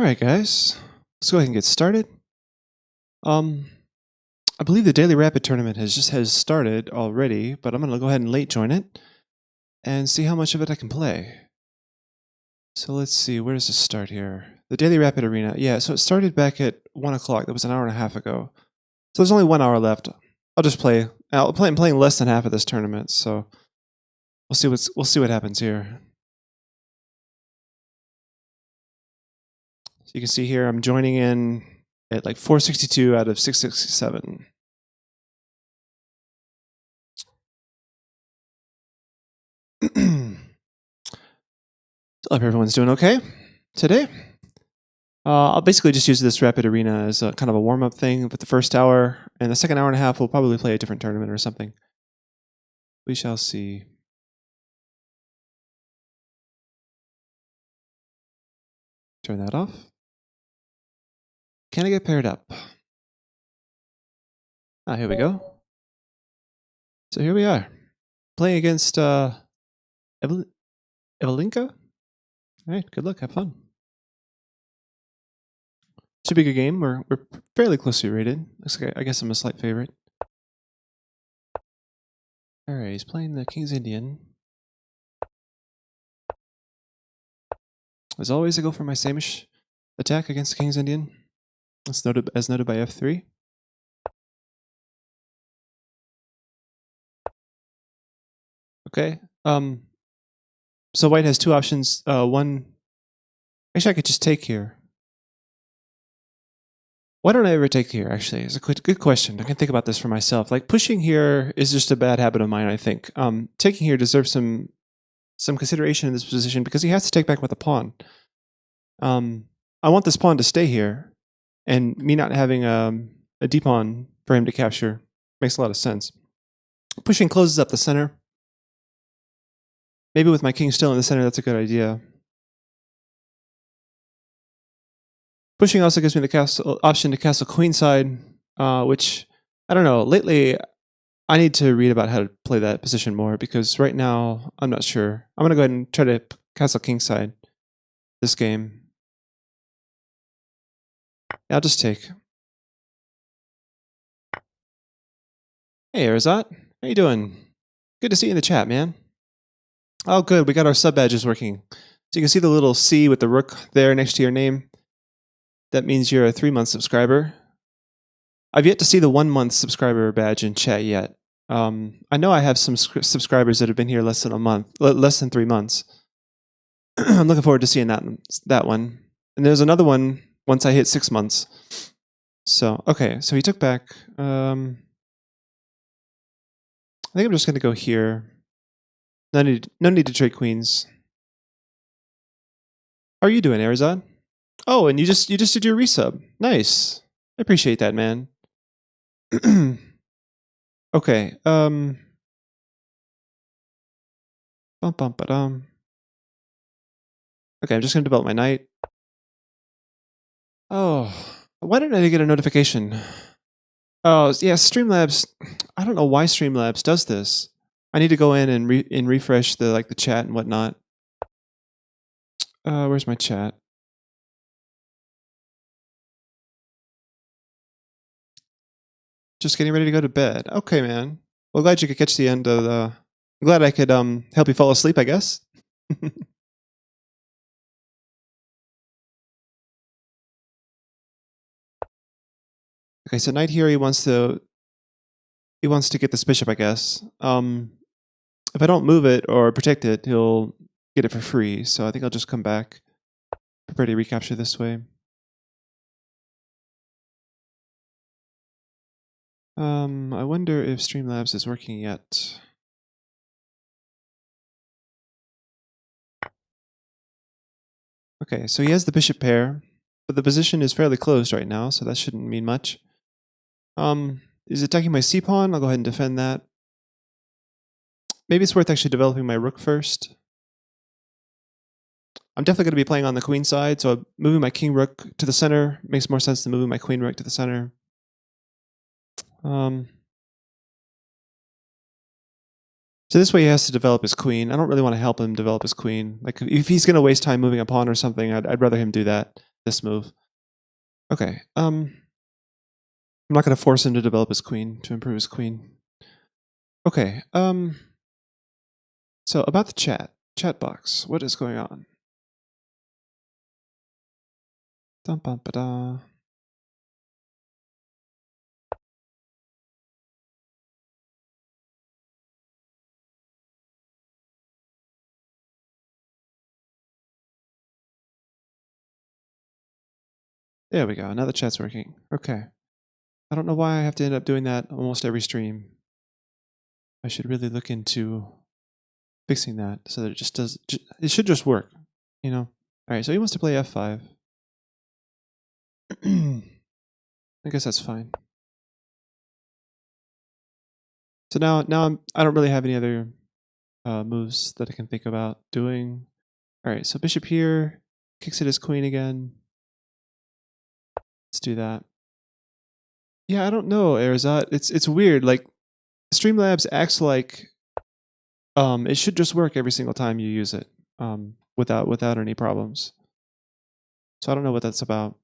Alright guys, let's go ahead and get started. I believe the Daily Rapid Tournament has started already, but I'm going to go ahead and late join it and see how much of it I can play. So let's see, where does this start here? The Daily Rapid Arena, yeah, so it started back at 1 o'clock, that was an hour and a half ago. So there's only 1 hour left. I'll just play. I'm playing less than half of this tournament, so we'll see what happens here. So you can see here I'm joining in at like 462 out of 667. I hope everyone's doing okay today. I'll basically just use this Rapid Arena as a kind of a warm-up thing for the first hour, and the second hour and a half we'll probably play a different tournament or something. We shall see. Turn that off. Can I get paired up? Ah, here we go. So here we are, playing against Evelinka. All right, good luck, have fun. Should be a good game. We're fairly closely rated. Looks like I guess I'm a slight favorite. All right, he's playing the King's Indian. As always, I go for my same-ish attack against the King's Indian. As noted by F3. Okay. So white has two options. One, actually, I could just take here. Why don't I ever take here? Actually, it's a good question. I can think about this for myself. Like pushing here is just a bad habit of mine. I think taking here deserves some consideration in this position because he has to take back with a pawn. I want this pawn to stay here, and me not having a d pawn for him to capture makes a lot of sense. Pushing closes up the center. Maybe with my king still in the center, that's a good idea. Pushing also gives me the option to castle queenside, which, I don't know, lately I need to read about how to play that position more because right now I'm not sure. I'm going to go ahead and try to castle kingside this game. Yeah, I'll just take. Hey Arizat, how you doing? Good to see you in the chat, man. Oh good, we got our sub badges working. So you can see the little C with the rook there next to your name. That means you're a 3-month subscriber. I've yet to see the 1-month subscriber badge in chat yet. I know I have some subscribers that have been here less than a month, less than 3 months. I'm looking forward to seeing that one. And there's another one once I hit 6 months. So okay, so he took back. I think I'm just going to go here. No need to trade queens. How are you doing, Arizad? Oh, and you just did your resub. Nice. I appreciate that, man. Okay. Okay, I'm just gonna develop my knight. Oh, why didn't I get a notification? Oh, yeah, Streamlabs. I don't know why Streamlabs does this. I need to go in and refresh the chat and whatnot. Where's my chat? Just getting ready to go to bed. Okay, man. Well, glad you could catch the end of the. I'm glad I could help you fall asleep, I guess. Okay, so knight here. He wants to get this bishop, I guess. If I don't move it or protect it, he'll get it for free. So I think I'll just come back, prepare to recapture this way. I wonder if Streamlabs is working yet. Okay, so he has the bishop pair, but the position is fairly closed right now, so that shouldn't mean much. He's attacking my c-pawn. I'll go ahead and defend that. Maybe it's worth actually developing my rook first. I'm definitely going to be playing on the queen side, so moving my king rook to the center makes more sense than moving my queen rook to the center. So this way he has to develop his queen. I don't really want to help him develop his queen. Like if he's going to waste time moving a pawn or something, I'd rather him do that. this move. Okay. I'm not going to force him to develop his queen, to improve his queen. Okay. So about the chat box, what is going on? Dum bum ba da. There we go. Now the chat's working. Okay. I don't know why I have to end up doing that almost every stream. I should really look into fixing that so that it just does. It should just work, you know. All right. So he wants to play f5. I guess that's fine. So now I don't really have any other moves that I can think about doing. All right. So bishop here kicks it as queen again. Let's do that. Yeah, I don't know, Arizat. It's weird. Like Streamlabs acts like it should just work every single time you use it without any problems. So I don't know what that's about.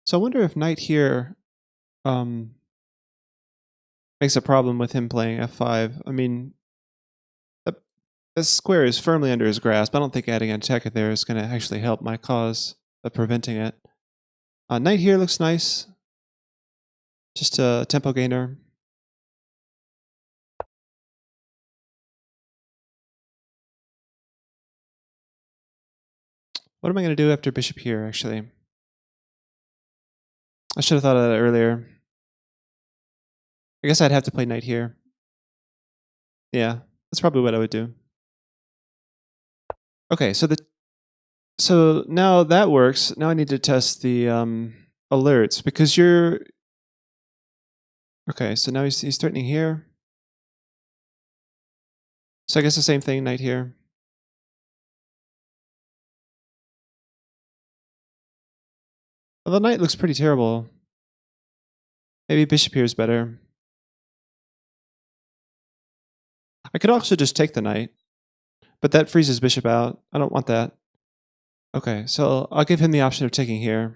So I wonder if knight here makes a problem with him playing f5. I mean, this square is firmly under his grasp. I don't think adding a checker there is going to actually help my cause of preventing it. Knight here looks nice. Just a tempo gainer. What am I going to do after bishop here, actually? I should have thought of that earlier. I guess I'd have to play knight here. Yeah, that's probably what I would do. Okay, so now that works. Now I need to test the alerts because you're... Okay, so now he's threatening here. So I guess the same thing, knight here. Well, the knight looks pretty terrible. Maybe bishop here is better. I could also just take the knight, but that freezes bishop out. I don't want that. Okay, so I'll give him the option of taking here.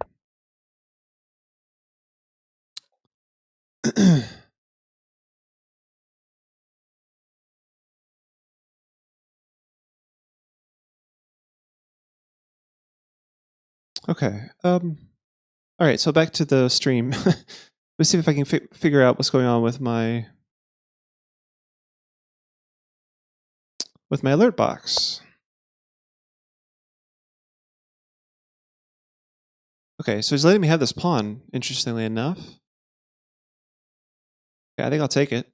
Okay. All right. So back to the stream. Let's see if I can figure out what's going on with my alert box. Okay, so he's letting me have this pawn. Interestingly enough. Okay, I think I'll take it.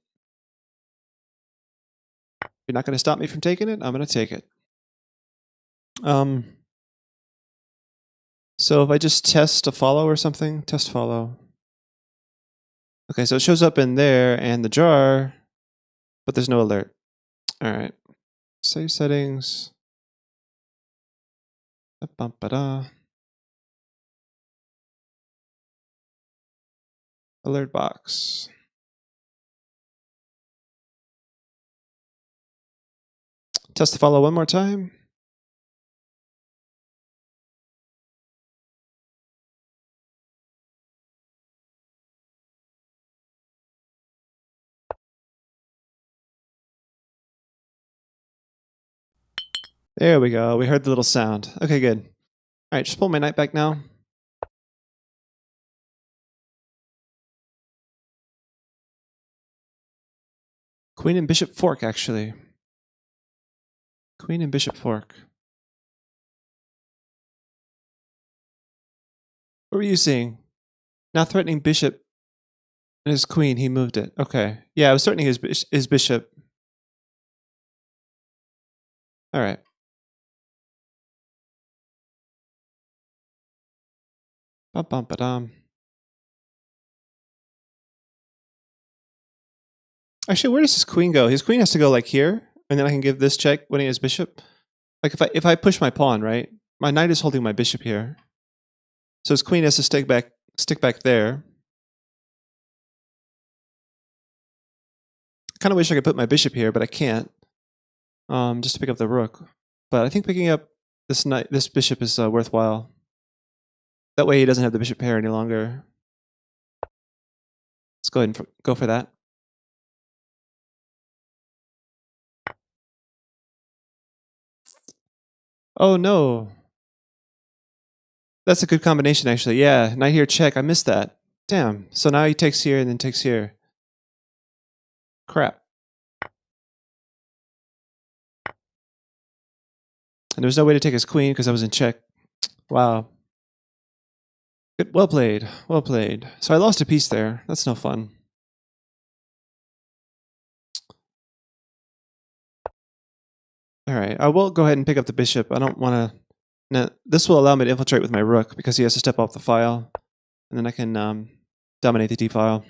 You're not going to stop me from taking it. I'm going to take it. So if I just test a follow or something, test follow. Okay, so it shows up in there and the jar, but there's no alert. All right. Save settings. Alert box. Test the follow one more time. There we go. We heard the little sound. Okay, good. All right, just pull my knight back now. Queen and bishop fork, actually. Queen and bishop fork. What were you seeing? Now threatening bishop and his queen, he moved it. Okay. Yeah, I was threatening his bishop. All right. Bum bum ba-dum. Actually, where does his queen go? His queen has to go like here, and then I can give this check winning his bishop. Like if I push my pawn, right? My knight is holding my bishop here. So his queen has to stick back there. Kind of wish I could put my bishop here, but I can't. Just to pick up the rook. But I think picking up this bishop is worthwhile. That way he doesn't have the bishop pair any longer. Let's go ahead and go for that. Oh no. That's a good combination actually. Yeah, knight here check. I missed that. Damn. So now he takes here and then takes here. Crap. And there was no way to take his queen because I was in check. Wow. Good. Well played. Well played. So I lost a piece there. That's no fun. All right. I will go ahead and pick up the bishop. I don't want to... Now, this will allow me to infiltrate with my rook because he has to step off the file. And then I can dominate the d file.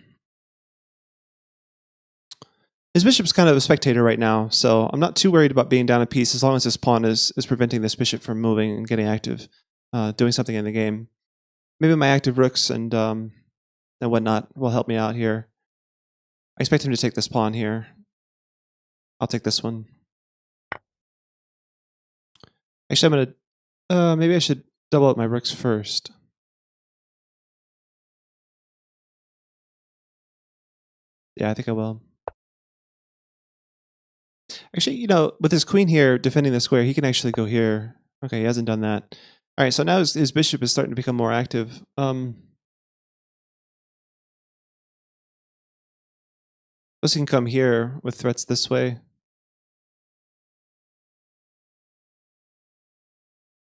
His bishop's kind of a spectator right now, so I'm not too worried about being down a piece as long as this pawn is preventing this bishop from moving and getting active, doing something in the game. Maybe my active rooks and whatnot will help me out here. I expect him to take this pawn here. I'll take this one. Actually, I'm gonna maybe I should double up my rooks first. Yeah, I think I will. Actually, you know, with his queen here defending the square, he can actually go here. Okay, he hasn't done that. All right, so now his bishop is starting to become more active. Suppose he can come here with threats this way.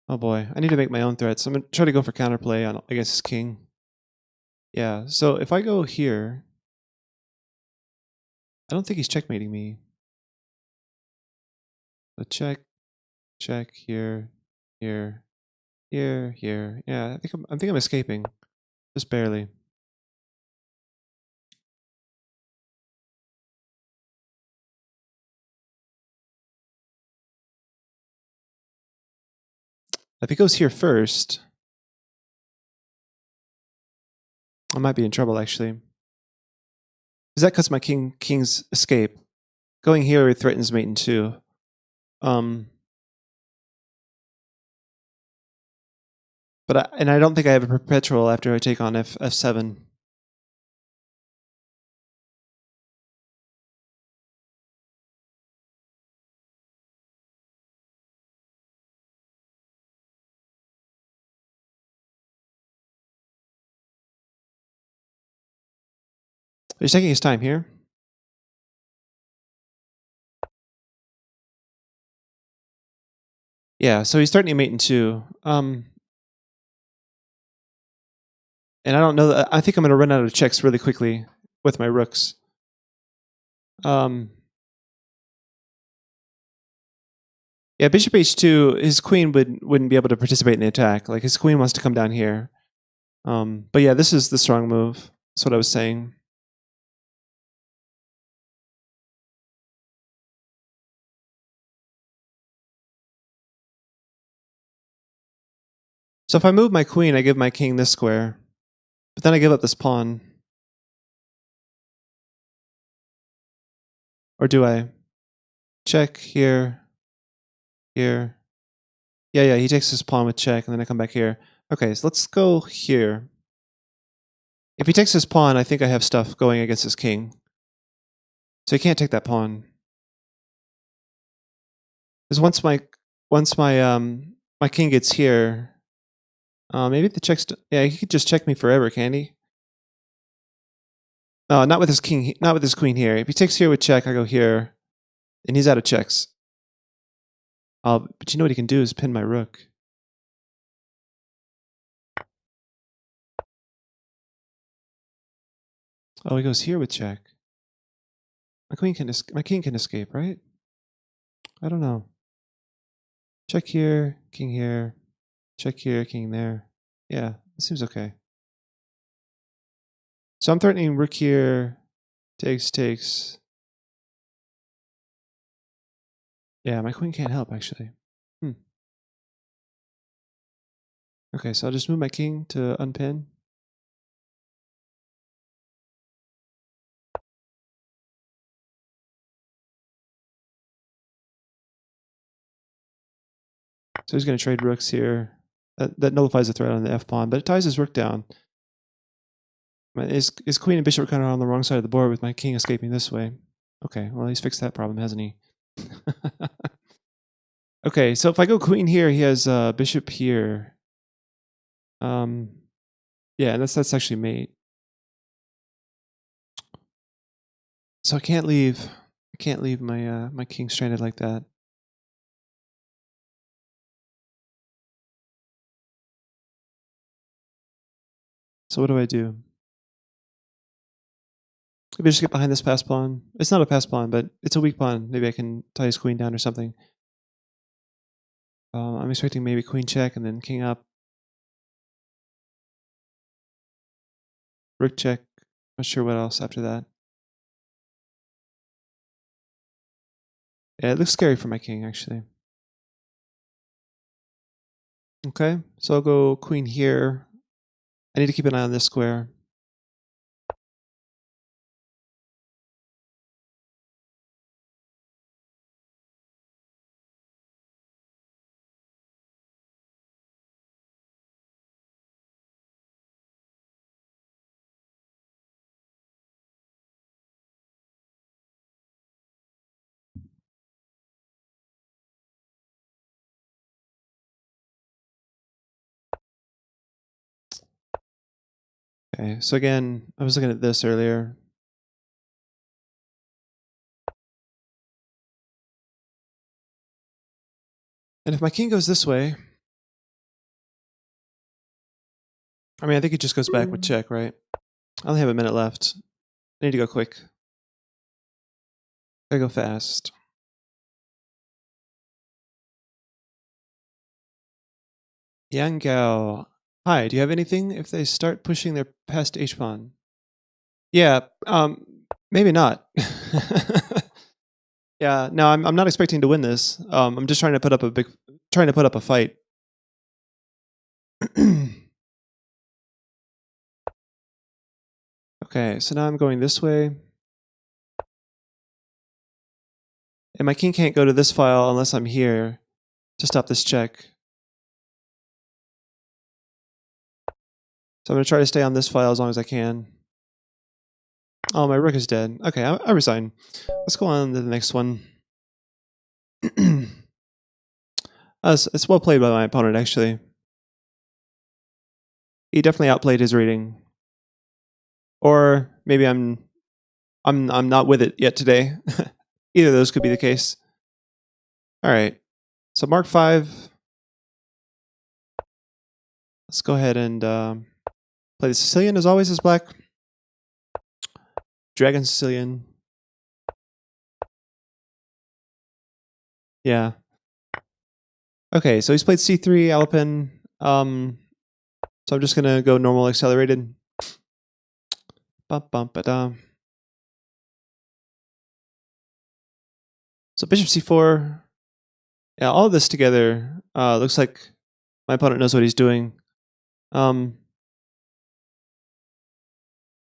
Oh boy, I need to make my own threats. I'm going to try to go for counterplay on against his king. Yeah, so if I go here, I don't think he's checkmating me. So check, check, here, here, here, here. Yeah, I think I'm escaping. Just barely. If he goes here first, I might be in trouble actually. Is that because my king's escape? Going here threatens mate in 2. But I don't think I have a perpetual after I take on f7. He's taking his time here. Yeah, so he's starting to mate in 2. And I don't know that, I think I'm going to run out of checks really quickly with my rooks. Yeah, bishop h2, his queen wouldn't be able to participate in the attack. Like, his queen wants to come down here. But yeah, this is the strong move. That's what I was saying. So if I move my queen, I give my king this square. But then I give up this pawn. Or do I? Check, here, here. Yeah, he takes his pawn with check, and then I come back here. Okay, so let's go here. If he takes his pawn, I think I have stuff going against his king. So he can't take that pawn. Because once my king gets here, maybe the checks. Yeah, he could just check me forever, can he? No, not with his king. Not with his queen here. If he takes here with check, I go here, and he's out of checks. But you know what he can do is pin my rook. Oh, he goes here with check. My king can escape, right? I don't know. Check here, check here, king there. Yeah, this seems okay. So I'm threatening rook here, takes. Yeah, my queen can't help actually. Okay, so I'll just move my king to unpin. So he's going to trade rooks here. That nullifies the threat on the f-pawn, but it ties his rook down. His queen and bishop are kind of on the wrong side of the board with my king escaping this way. Okay, well, he's fixed that problem, hasn't he? Okay, so if I go queen here, he has bishop here. Yeah, that's actually mate. So I can't leave my my king stranded like that. So what do I do? Maybe I just get behind this pass pawn. It's not a pass pawn, but it's a weak pawn. Maybe I can tie his queen down or something. I'm expecting maybe queen check and then king up. Rook check. Not sure what else after that. Yeah, it looks scary for my king, actually. Okay, so I'll go queen here. I need to keep an eye on this square. Okay, so again, I was looking at this earlier. And if my king goes this way, I mean, I think it just goes back with check, right? I only have a minute left. I need to go quick. Gotta go fast. Yang Gao. Hi, do you have anything if they start pushing their past h-pawn? Yeah, maybe not. Yeah, no, I'm not expecting to win this. I'm just trying to put up a fight. Okay, so now I'm going this way. And my king can't go to this file unless I'm here to stop this check. So I'm going to try to stay on this file as long as I can. Oh, my rook is dead. Okay, I resign. Let's go on to the next one. It's well played by my opponent, actually. He definitely outplayed his reading. Or maybe I'm not with it yet today. Either of those could be the case. All right. So Mark 5. Let's go ahead and play the Sicilian as always as black. Dragon Sicilian. Yeah. Okay, so he's played C3, Alpin. So I'm just gonna go normal accelerated. Bum, bum, ba-da. So bishop c4. Yeah, all of this together looks like my opponent knows what he's doing. He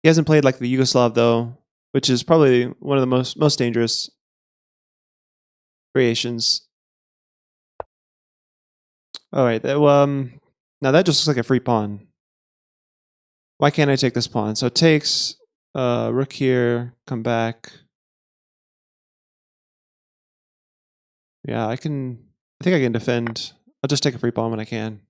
hasn't played like the Yugoslav though, which is probably one of the most dangerous variations. All right, now that just looks like a free pawn. Why can't I take this pawn? So it takes rook here, come back. Yeah, I think I can defend. I'll just take a free pawn when I can.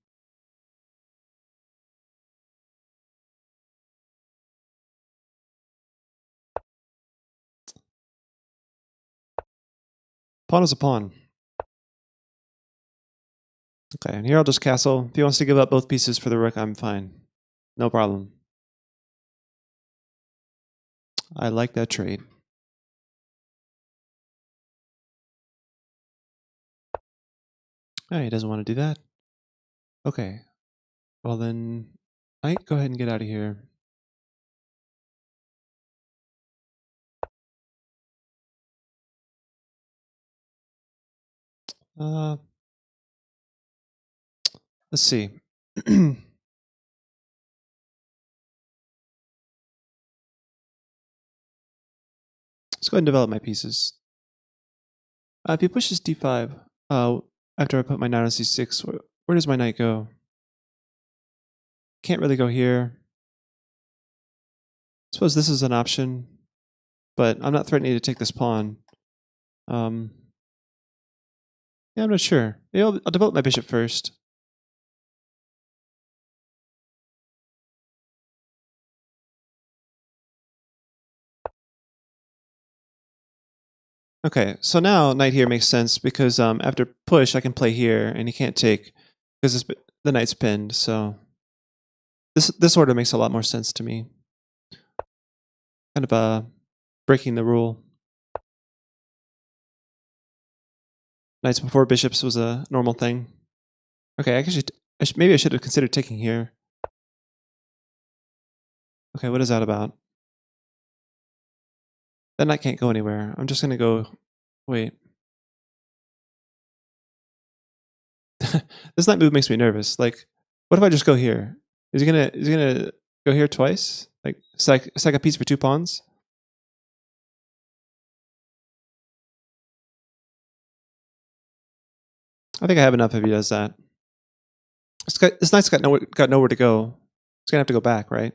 Pawn is a pawn. Okay, and here I'll just castle. If he wants to give up both pieces for the rook, I'm fine. No problem. I like that trade. Oh, he doesn't want to do that. Okay. Well then, go ahead and get out of here. Let's see. Let's go ahead and develop my pieces. If he pushes d5, after I put my knight on c6, where does my knight go? Can't really go here. Suppose this is an option, but I'm not threatening to take this pawn. Yeah, I'm not sure. Maybe I'll develop my bishop first. Okay, so now knight here makes sense because after push I can play here and he can't take because the knight's pinned. So this order makes a lot more sense to me. Kind of breaking the rule. Knights before bishops was a normal thing. Okay, maybe I should have considered taking here. Okay, what is that about? That knight can't go anywhere. I'm just gonna go. Wait. This knight move makes me nervous. Like, what if I just go here? Is he gonna go here twice? Like stack a piece for 2 pawns? I think I have enough if he does that. This knight's got nowhere to go. It's gonna have to go back, right?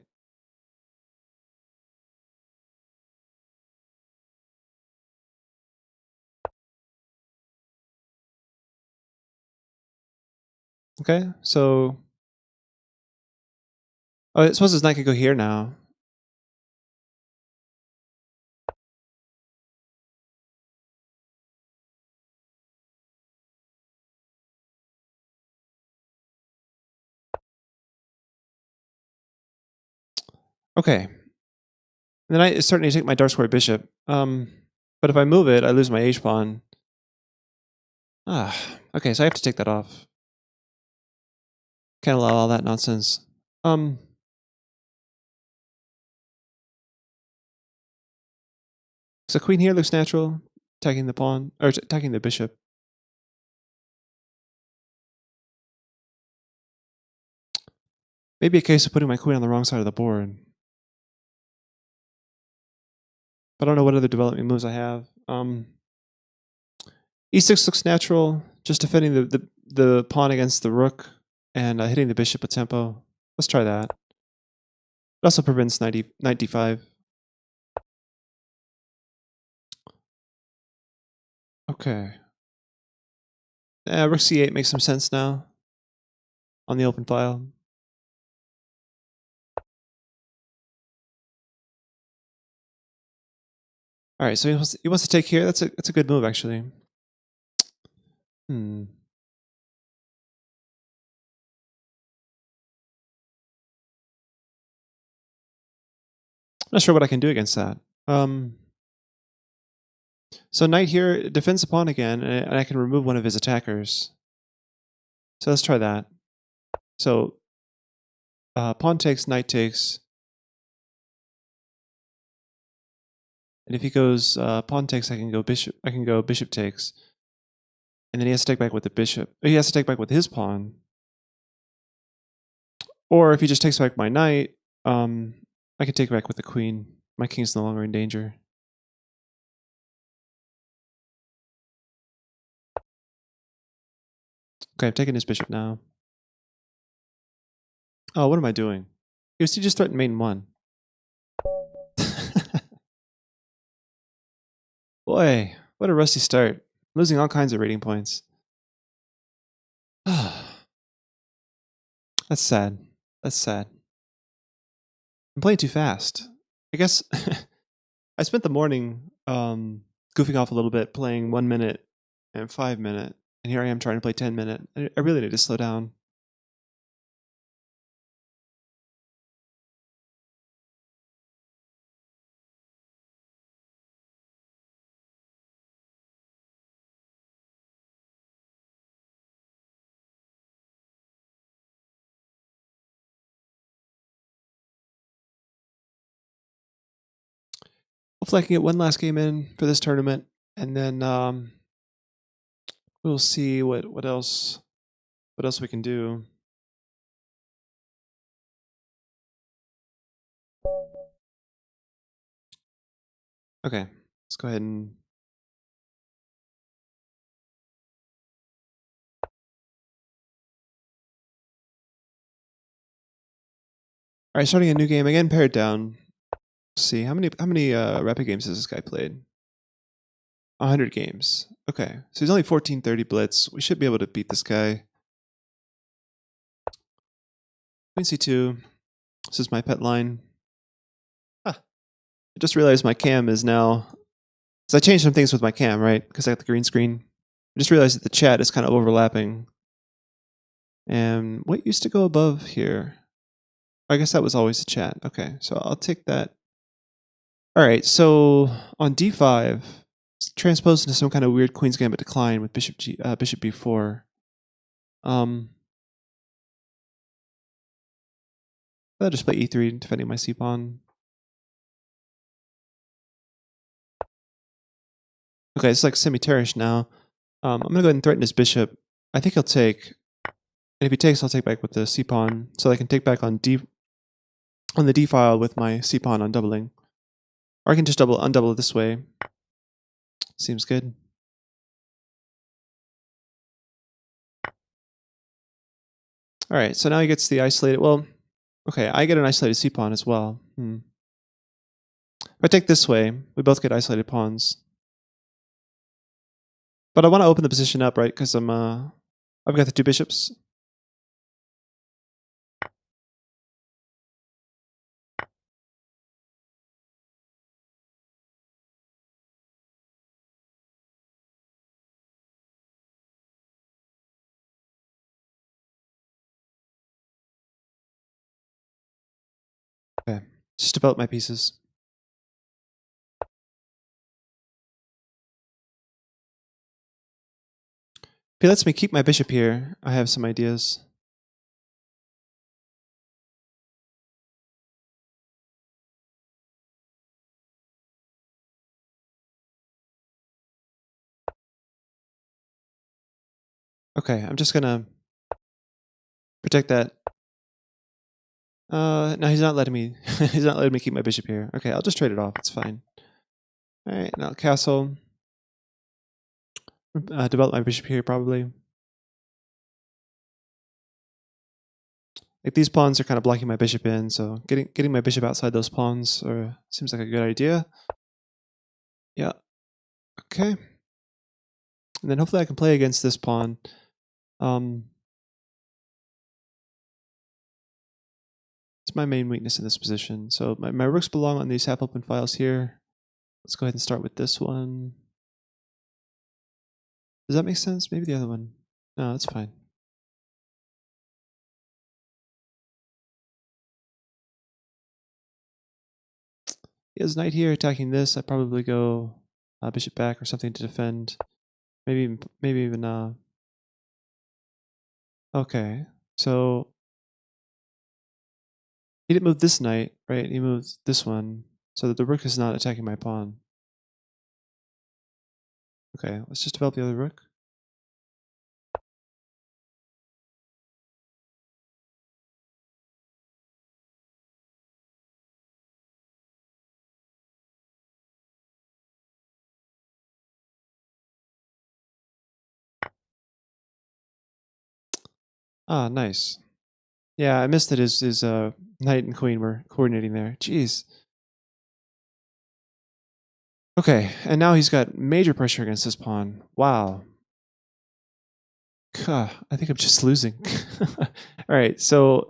Okay, so I suppose this knight could go here now. Okay, the knight is starting to take my dark square bishop. But if I move it, I lose my h pawn. Ah, okay, so I have to take that off. Can't allow all that nonsense. So queen here looks natural, attacking the pawn or attacking the bishop. Maybe a case of putting my queen on the wrong side of the board. But I don't know what other development moves I have. E6 looks natural, just defending the pawn against the rook and hitting the bishop with tempo. Let's try that. It also prevents knight d5. Okay. Rook c8 makes some sense now on the open file. All right, so he wants to take here. That's a good move actually. Not sure what I can do against that. So knight here defends the pawn again, and I can remove one of his attackers. So let's try that. So pawn takes, knight takes. And if he goes pawn takes, I can go bishop takes. And then he has to take back with the bishop. He has to take back with his pawn. Or if he just takes back my knight, I can take back with the queen. My king's no longer in danger. Okay, I'm taking his bishop now. Oh, what am I doing? He just threatened mate in 1. Boy, what a rusty start. Losing all kinds of rating points. That's sad. That's sad. I'm playing too fast. I guess I spent the morning goofing off a little bit, playing 1 minute and 5 minute, and here I am trying to play 10 minute. I really need to slow down. Hopefully I can get one last game in for this tournament, and then we'll see what else we can do. Okay, let's go ahead and All right, starting a new game again. Pared down. Let's see how many rapid games has this guy played? 100 games. Okay, so he's only 1430 blitz. We should be able to beat this guy. Queen c2. This is my pet line. Ah, I just realized my cam is now. So I changed some things with my cam, right? Because I got the green screen. I just realized that the chat is kind of overlapping. And what used to go above here? I guess that was always the chat. Okay, so I'll take that. All right, so on d5, it's transposed into some kind of weird Queen's Gambit decline with bishop b4. I'll just play e3, defending my c-pawn. Okay, it's like semi-terrish now. I'm going to go ahead and threaten his bishop. I think he'll take. And if he takes, I'll take back with the c-pawn. So I can take back on the d file with my c-pawn on doubling. Or I can just undouble it this way. Seems good. Alright, so now he gets the isolated. Well, okay, I get an isolated c-pawn as well. If I take this way, we both get isolated pawns. But I want to open the position up, right? Because I've got the two bishops. Okay, just develop my pieces. If he lets me keep my bishop here, I have some ideas. Okay, I'm just gonna protect that. No, he's not letting me. He's not letting me keep my bishop here. Okay, I'll just trade it off. It's fine. All right, now castle. Develop my bishop here probably. Like these pawns are kind of blocking my bishop in, so getting my bishop outside those pawns seems like a good idea. Yeah. Okay. And then hopefully I can play against this pawn. It's my main weakness in this position. So my rooks belong on these half-open files here. Let's go ahead and start with this one. Does that make sense? Maybe the other one. No, that's fine. He has knight here attacking this. I probably go bishop back or something to defend. Maybe even okay. So he didn't move this knight, right? He moved this one so that the rook is not attacking my pawn. Okay, let's just develop the other rook. Ah, nice. Yeah, I missed that his knight and queen were coordinating there. Jeez. Okay, and now he's got major pressure against this pawn. Wow. I think I'm just losing. All right, so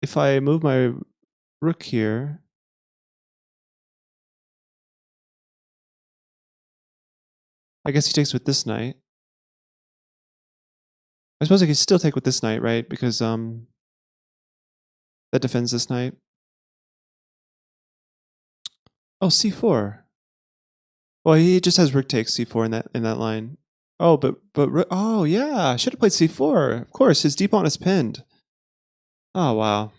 if I move my rook here, I guess he takes with this knight. I suppose I can still take with this knight, right? Because that defends this knight. Oh, c4. Well, he just has rook takes c4 in that line. Oh, but oh yeah, I should have played c4. Of course, his d pawn is pinned. Oh wow.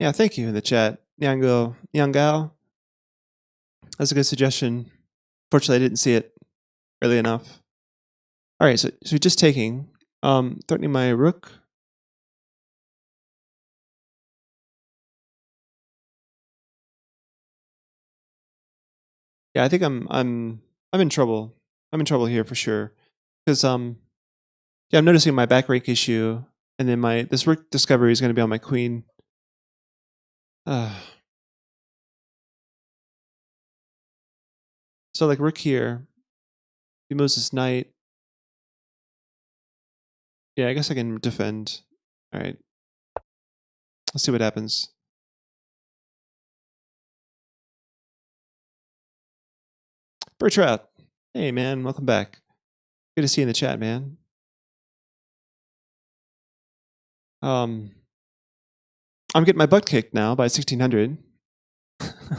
Yeah, thank you in the chat, Nyangao. That's a good suggestion. Fortunately, I didn't see it early enough. All right, so just taking, threatening my rook. Yeah, I think I'm in trouble. I'm in trouble here for sure, because yeah, I'm noticing my back rank issue, And then this rook discovery is going to be on my queen. So like rook here, he moves his knight. Yeah, I guess I can defend. All right. Let's see what happens. Bertrand. Hey, man. Welcome back. Good to see you in the chat, man. I'm getting my butt kicked now by 1600.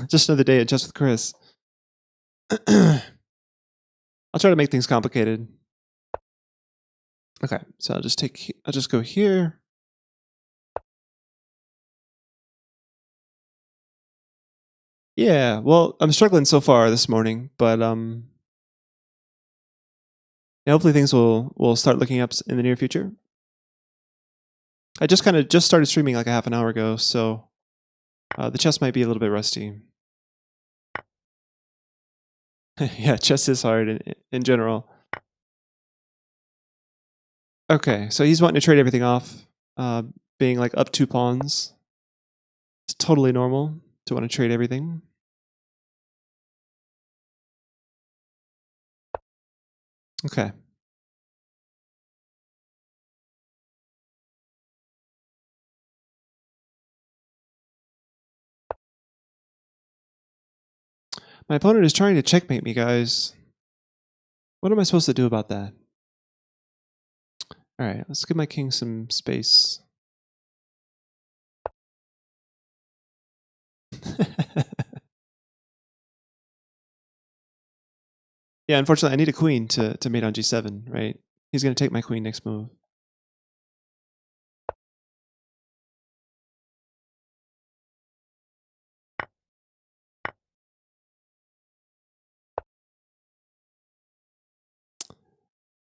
Just another day at Just with Chris. I'll try to make things complicated. Okay, so I'll just go here. Yeah, well, I'm struggling so far this morning, but yeah, hopefully things will start looking up in the near future. I just started streaming like a half an hour ago, so the chess might be a little bit rusty. Yeah, chess is hard in general. Okay, so he's wanting to trade everything off, being like up 2 pawns. It's totally normal to want to trade everything. Okay. My opponent is trying to checkmate me, guys. What am I supposed to do about that? All right, let's give my king some space. Yeah, unfortunately, I need a queen to mate on g7, right? He's going to take my queen next move.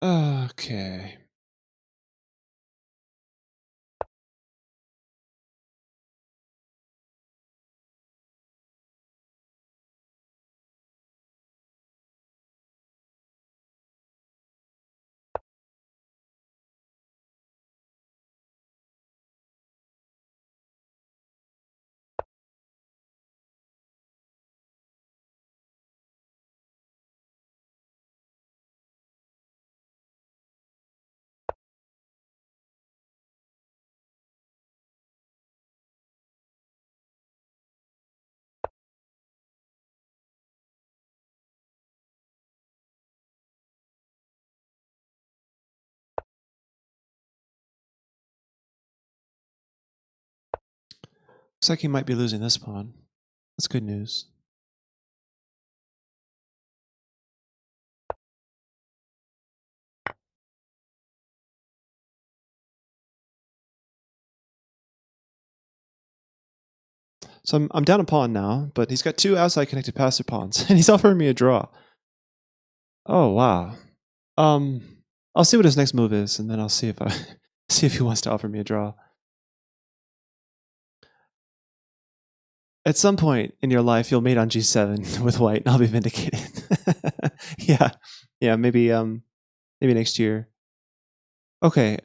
Okay. Looks like he might be losing this pawn. That's good news. So I'm down a pawn now, but he's got 2 outside connected passive pawns, and he's offering me a draw. Oh wow. I'll see what his next move is, and then I'll see if see if he wants to offer me a draw. At some point in your life, you'll mate on g7 with white, and I'll be vindicated. Yeah, maybe next year. Okay.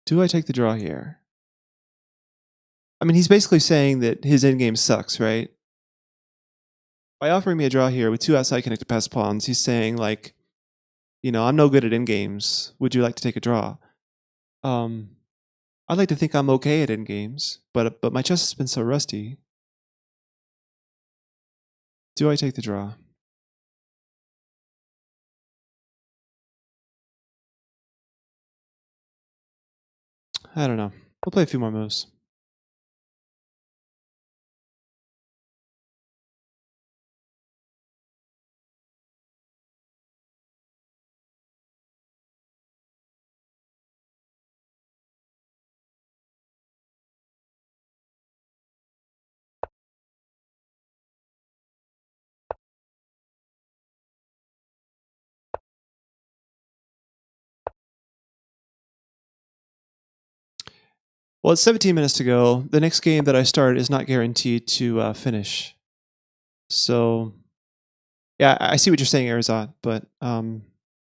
Do I take the draw here? I mean, he's basically saying that his endgame sucks, right? By offering me a draw here with 2 outside connected passive pawns, he's saying like, you know, I'm no good at endgames. Would you like to take a draw? I'd like to think I'm okay at endgames, but my chess has been so rusty. Do I take the draw? I don't know. We'll play a few more moves. Well, it's 17 minutes to go. The next game that I start is not guaranteed to finish. So Yeah, I see what you're saying, Arizot, but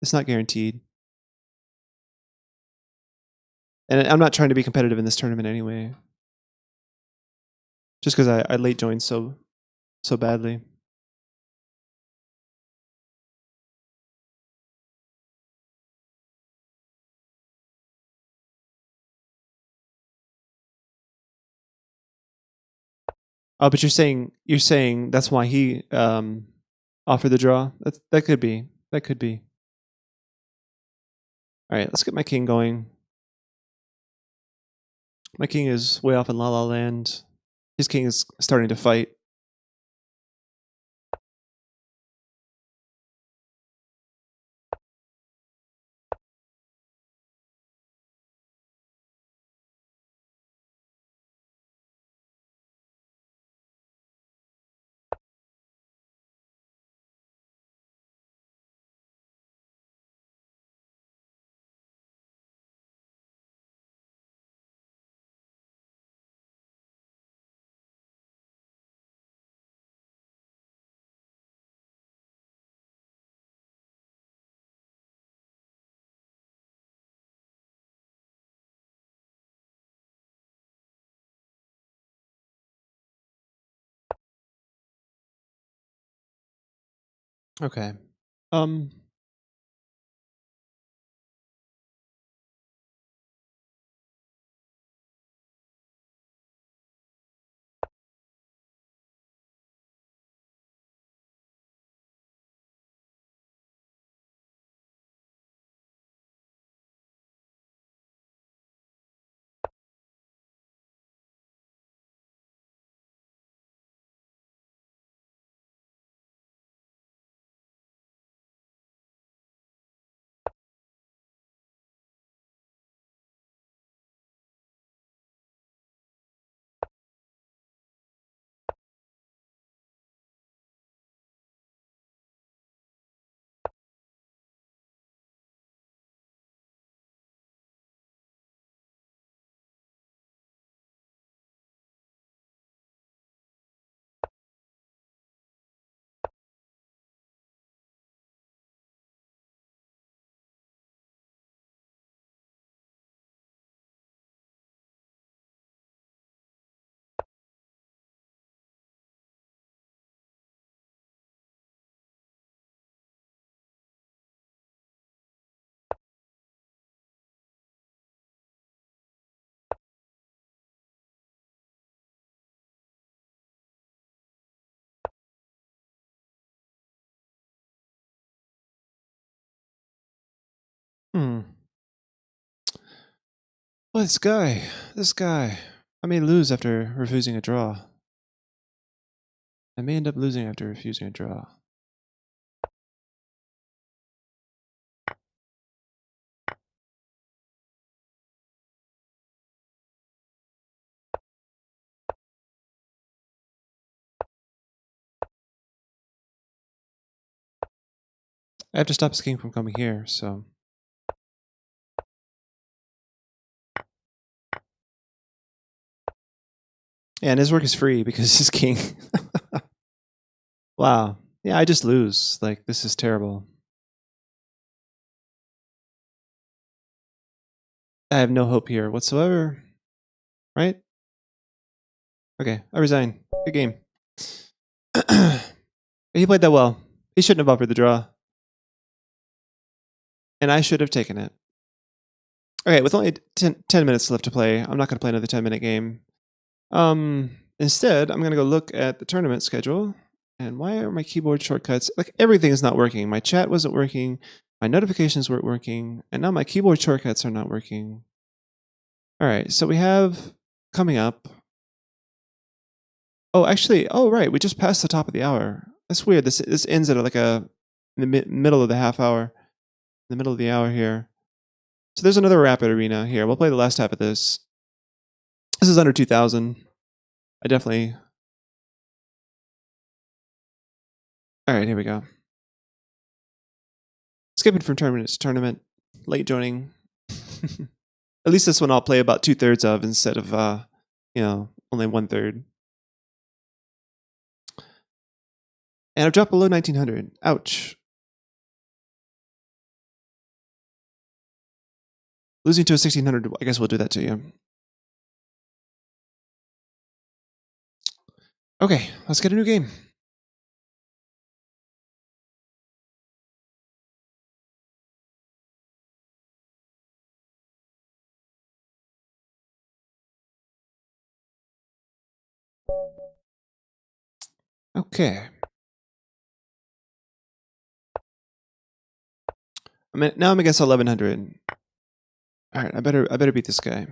it's not guaranteed. And I'm not trying to be competitive in this tournament anyway. Just because I late joined so badly. Oh, but you're saying that's why he offered the draw. That could be. That could be. All right, let's get my king going. My king is way off in La La Land. His king is starting to fight. Okay. Um. Hmm. Well, this guy. I may lose after refusing a draw. I may end up losing after refusing a draw. I have to stop his king from coming here, so. Yeah, and his work is free because his king. Wow. Yeah, I just lose. Like, this is terrible. I have no hope here whatsoever. Right? Okay, I resign. Good game. He played that well. He shouldn't have offered the draw. And I should have taken it. Okay, with only 10 minutes left to play, I'm not going to play another 10-minute game. Instead, I'm going to go look at the tournament schedule. And why are my keyboard shortcuts? Like, everything is not working. My chat wasn't working. My notifications weren't working. And now my keyboard shortcuts are not working. All right, so we have coming up. Oh, actually, oh, right. We just passed the top of the hour. That's weird. This ends at like in the middle of the half hour, in the middle of the hour here. So there's another rapid arena here. We'll play the last half of this. This is under 2,000. I definitely. All right, here we go. Skipping from tournament to tournament, late joining. At least this one I'll play about 2/3 of instead of only 1/3. And I've dropped below 1900. Ouch. Losing to a 1600, I guess we'll do that to you. Okay, let's get a new game. Okay. Now I'm against 1100. All right, I better beat this guy.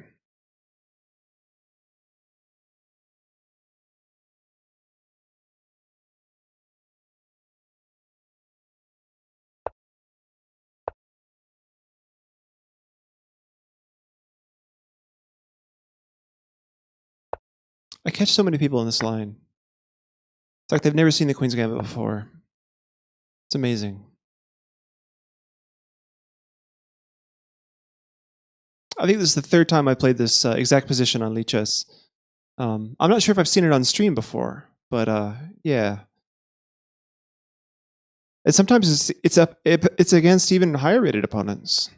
I catch so many people in this line. It's like they've never seen the Queen's Gambit before. It's amazing. I think this is the third time I played this exact position on Lichess. I'm not sure if I've seen it on stream before, but yeah. And sometimes it's against even higher rated opponents.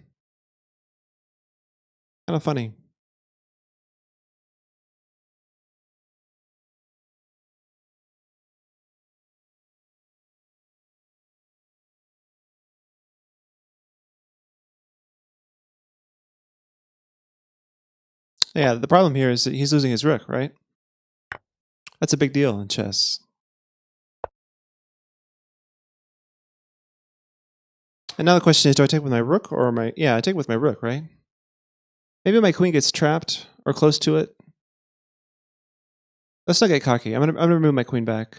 Kind of funny. Yeah, the problem here is that he's losing his rook, right? That's a big deal in chess. And now the question is, do I take with my rook or my... Yeah, I take with my rook, right? Maybe my queen gets trapped or close to it. Let's not get cocky. I'm gonna move my queen back.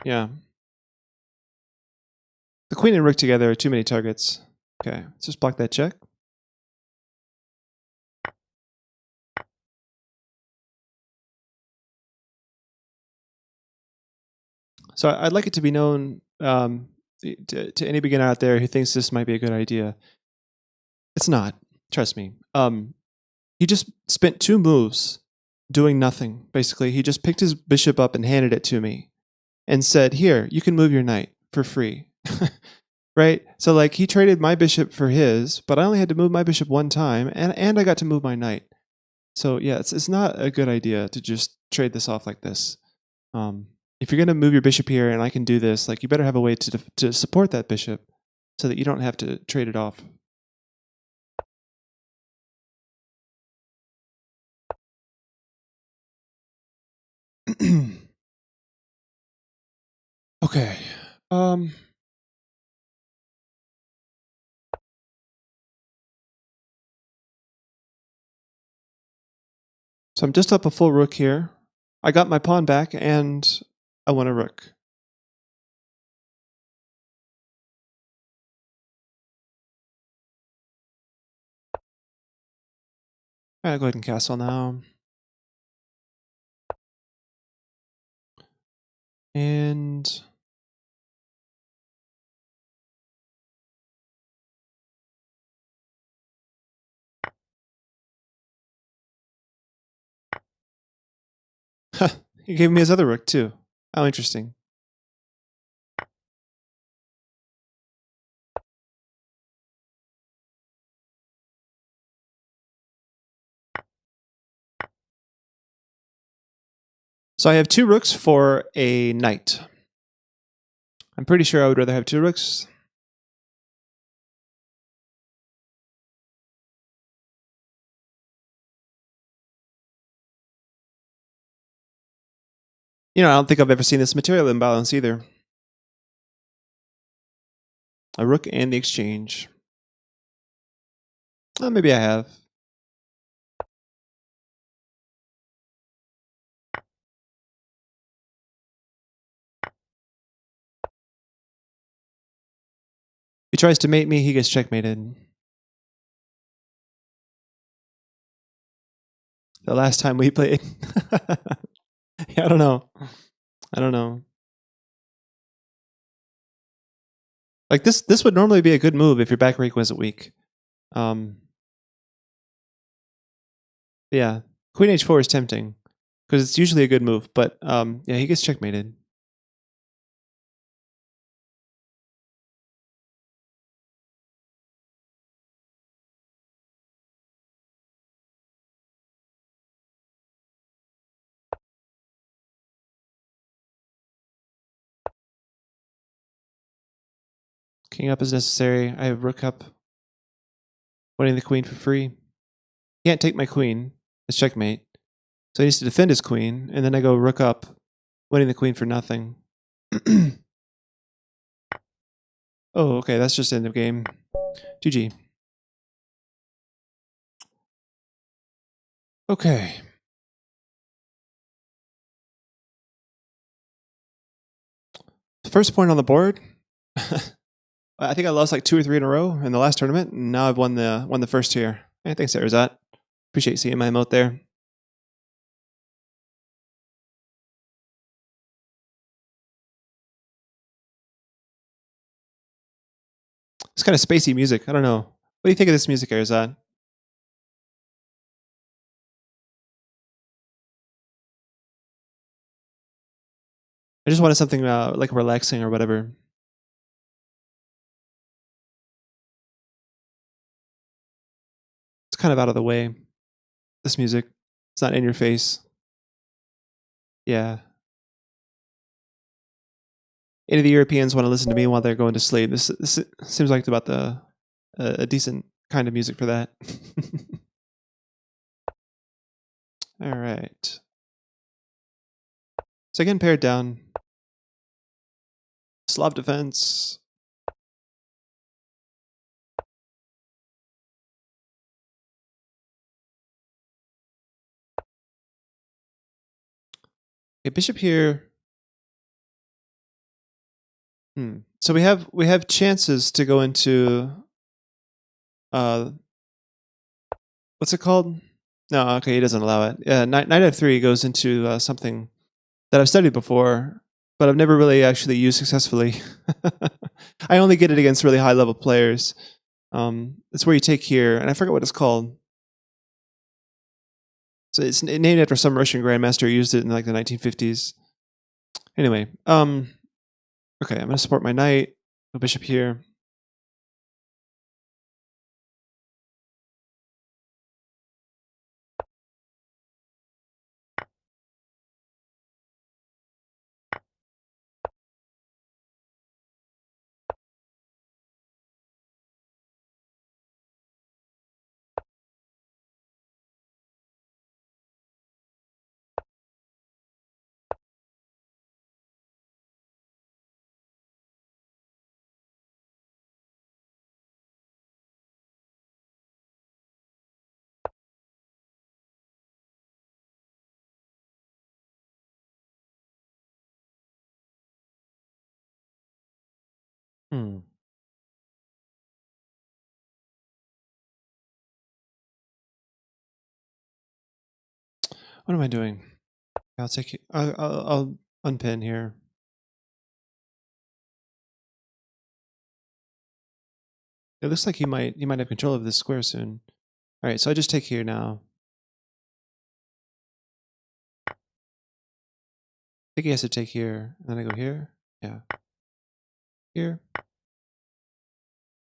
Yeah. The queen and rook together are too many targets. Okay, let's just block that check. So I'd like it to be known to any beginner out there who thinks this might be a good idea. It's not. Trust me. He just spent 2 moves doing nothing, basically. He just picked his bishop up and handed it to me and said, here, you can move your knight for free. Right? So like he traded my bishop for his, but I only had to move my bishop 1 time and I got to move my knight. So yeah, it's not a good idea to just trade this off like this. If you're going to move your bishop here and I can do this, like you better have a way to support that bishop so that you don't have to trade it off. Okay. So I'm just up a full rook here. I got my pawn back and I won a rook. I'll go ahead and castle now. And he gave me his other rook too. How interesting. So I have 2 rooks for a knight. I'm pretty sure I would rather have 2 rooks. You know, I don't think I've ever seen this material imbalance either. A rook and the exchange. Oh, maybe I have. He tries to mate me, he gets checkmated. The last time we played. Yeah, I don't know. I don't know. Like this would normally be a good move if your back rake wasn't weak. Yeah, Queen H4 is tempting because it's usually a good move, but yeah, he gets checkmated. King up is necessary. I have rook up. Winning the queen for free. Can't take my queen. It's checkmate. So he needs to defend his queen, and then I go rook up, winning the queen for nothing. Oh, okay, that's just end of game. GG. Okay. First point on the board. I think I lost like 2 or 3 in a row in the last tournament, and now I've won the first here. Hey, thanks, Arizat. Appreciate seeing my emote there. It's kind of spacey music. I don't know. What do you think of this music, Arizat? I just wanted something like relaxing or whatever. It's kind of out of the way. This music. It's not in your face. Yeah. Any of the Europeans want to listen to me while they're going to sleep. This seems like it's about a decent kind of music for that. All right. So again, paired down. Slav defense. Okay, bishop here. So we have chances to go into what's it called? No, okay, he doesn't allow it. Yeah, knight f3 goes into something that I've studied before, but I've never really actually used successfully. I only get it against really high level players. It's where you take here, and I forget what it's called. So it's named after some Russian grandmaster who used it in like the 1950s. Anyway, okay, I'm gonna support my knight, no bishop here. Hmm. What am I doing? I'll take it. I'll unpin here. It looks like he might have control of this square soon. All right, so I just take here now. I think he has to take here, and then I go here. Yeah, here,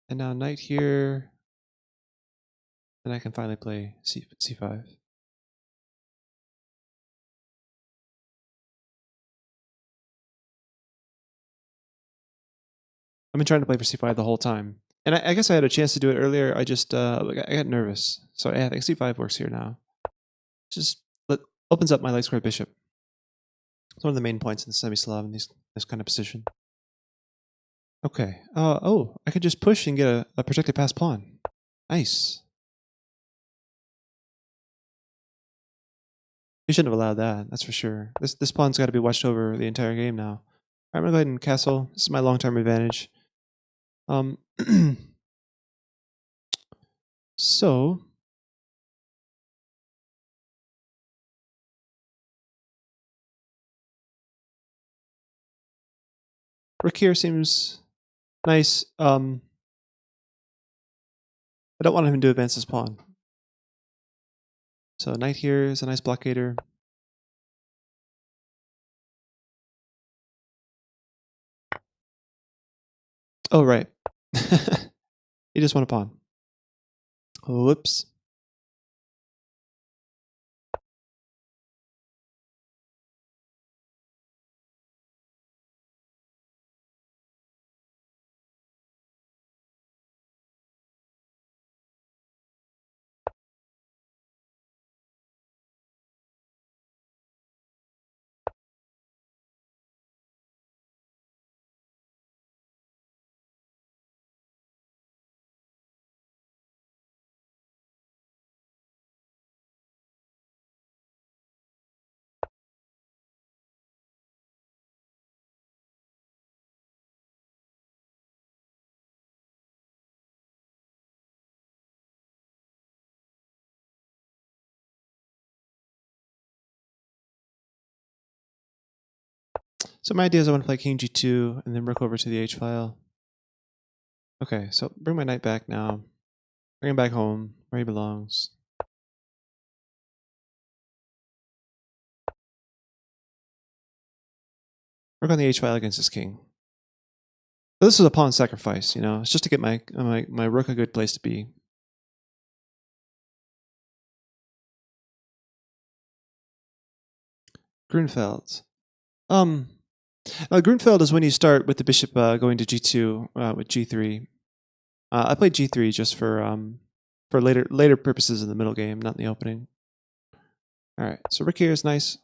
and now knight here, and I can finally play c5. I've been trying to play for c5 the whole time, and I guess I had a chance to do it earlier. I just I got nervous, so I think c5 works here now. Just opens up my light square bishop. It's one of the main points in the semi-Slav in this kind of position. Okay. Oh, I could just push and get a protected pass pawn. Nice. He shouldn't have allowed that. That's for sure. This pawn's got to be watched over the entire game now. All right, I'm gonna go ahead and castle. This is my long-term advantage. So rook here seems nice. I don't want him to advance his pawn. So knight here is a nice blockader. Oh right. He just won a pawn. Whoops. So my idea is I want to play king g2 and then rook over to the h file. Okay, so bring my knight back now. Bring him back home, where he belongs. Rook on the h file against this king. So this is a pawn sacrifice, you know. It's just to get my rook a good place to be. Grunfeld. Grunfeld is when you start with the bishop going to g2 with g3. I played g3 just for later purposes in the middle game, not in the opening. All right, so rook here is nice.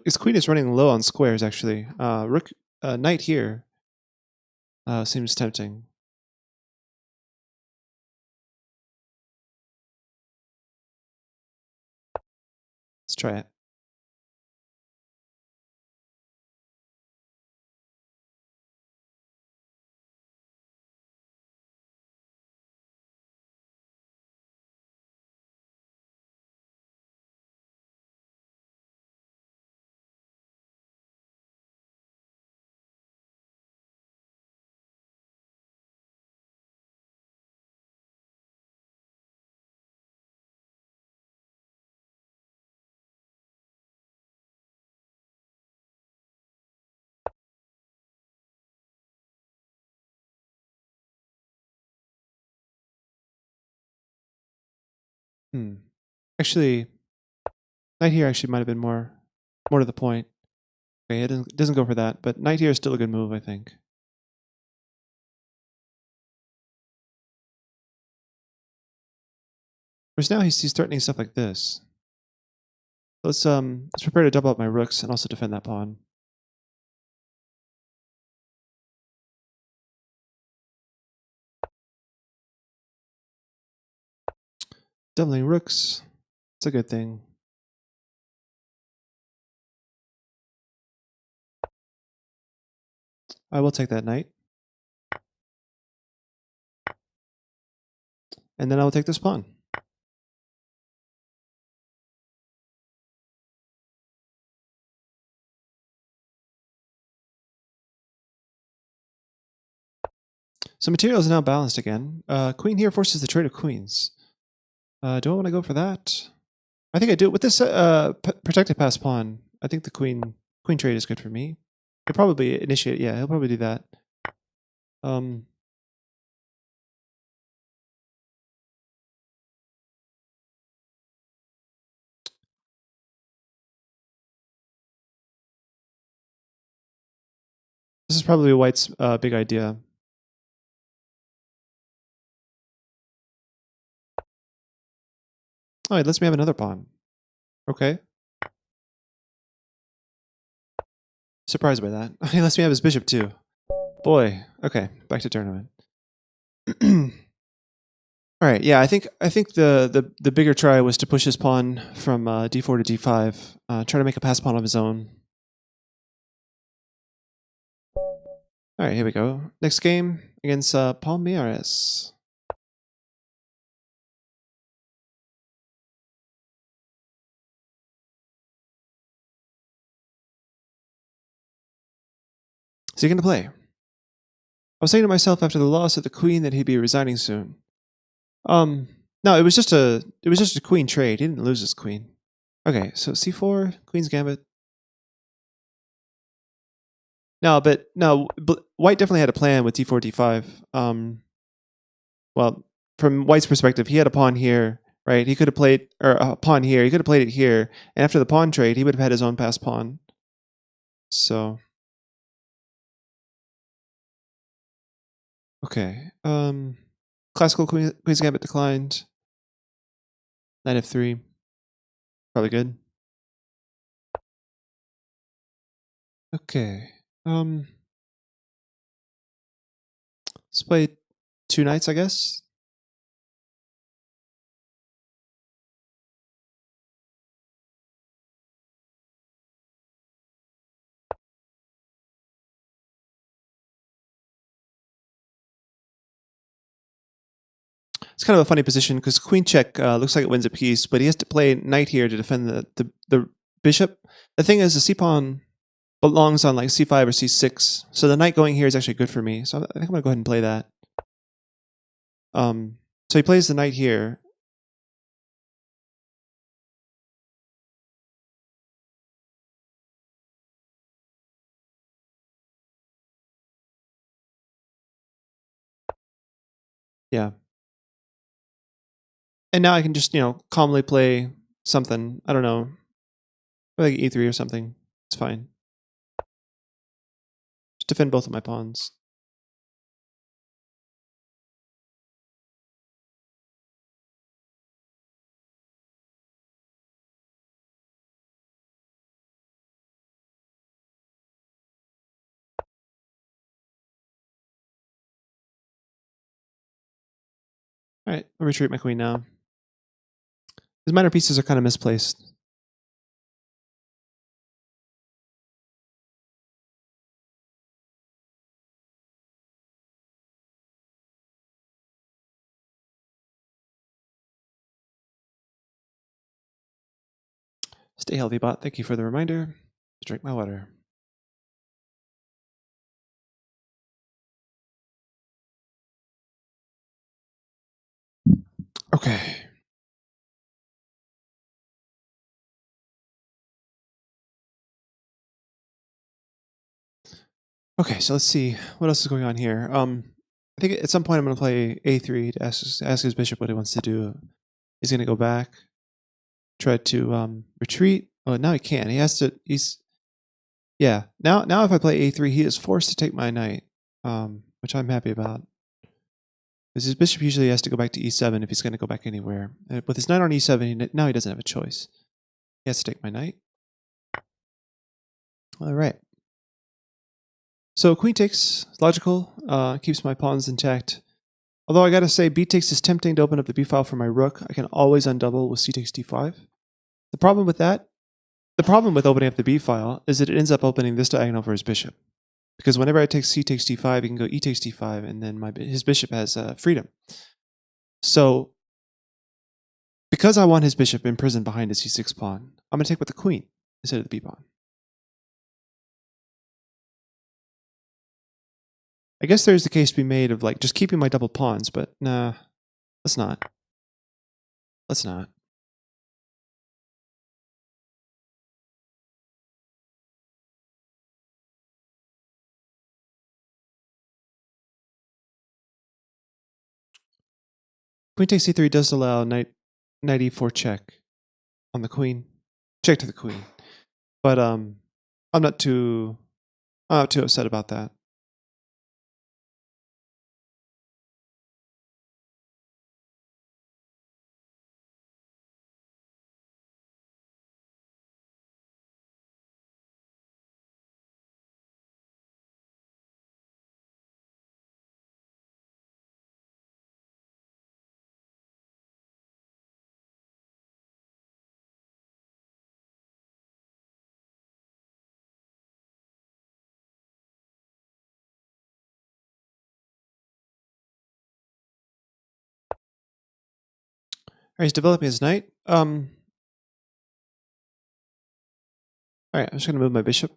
His queen is running low on squares actually. Knight here seems tempting. Let's try it. Actually, knight here actually might have been more to the point. Okay, it doesn't go for that, but knight here is still a good move, I think. Whereas now he's threatening stuff like this. Let's prepare to double up my rooks and also defend that pawn. Doubling rooks, it's a good thing. I will take that knight. And then I will take this pawn. So material is now balanced again. Queen here forces the trade of queens. Do I want to go for that? I think I do. With this protected pass pawn, I think the queen trade is good for me. He'll probably initiate. Yeah, he'll probably do that. This is probably White's big idea. Oh, it lets me have another pawn. Okay. Surprised by that. He lets me have his bishop too. Boy. Okay, back to tournament. All right. Yeah, I think the bigger try was to push his pawn from d4 to d5, try to make a pass pawn of his own. All right, here we go. Next game against Palmeiras. Is he going to play? I was saying to myself after the loss of the queen that he'd be resigning soon. No, it was just a queen trade. He didn't lose his queen. Okay, so c4, queen's gambit. No, but White definitely had a plan with d4, d5. Well, from White's perspective, he had a pawn here, right? He could have played, or a pawn here. He could have played it here, and after the pawn trade, he would have had his own passed pawn. So, okay. Classical queen's gambit declined. Knight f3, probably good. Okay. Let's play two knights, I guess. It's kind of a funny position because queen check looks like it wins a piece, but he has to play knight here to defend the bishop. The thing is, the c pawn belongs on like c5 or c6, so the knight going here is actually good for me. So I think I'm gonna go ahead and play that. So he plays the knight here. Yeah. And now I can just, calmly play something. I don't know. Like e3 or something. It's fine. Just defend both of my pawns. Alright, I'll retreat my queen now. His minor pieces are kind of misplaced. Stay healthy, bot. Thank you for the reminder. Drink my water. Okay. Okay, so let's see what else is going on here. I think at some point I'm going to play a3 to ask his bishop what he wants to do. He's going to go back, try to retreat. Oh, now he can't. He has to. Yeah. Now if I play a3, he is forced to take my knight, which I'm happy about. Because his bishop usually has to go back to e7 if he's going to go back anywhere. With his knight on e7, now he doesn't have a choice. He has to take my knight. All right. So queen takes, logical, keeps my pawns intact. Although I gotta say, b takes is tempting to open up the b file for my rook. I can always undouble with c takes d5. The problem with opening up the b file is that it ends up opening this diagonal for his bishop. Because whenever I take c takes d5, he can go e takes d5, and then his bishop has freedom. So, because I want his bishop imprisoned behind his c6 pawn, I'm gonna take with the queen instead of the b pawn. I guess there's the case to be made of like just keeping my double pawns, but nah, let's not. Let's not. Queen takes c3 does allow knight e4 check on the queen. Check to the queen. But I'm not too upset about that. Alright, he's developing his knight. Alright, I'm just gonna move my bishop.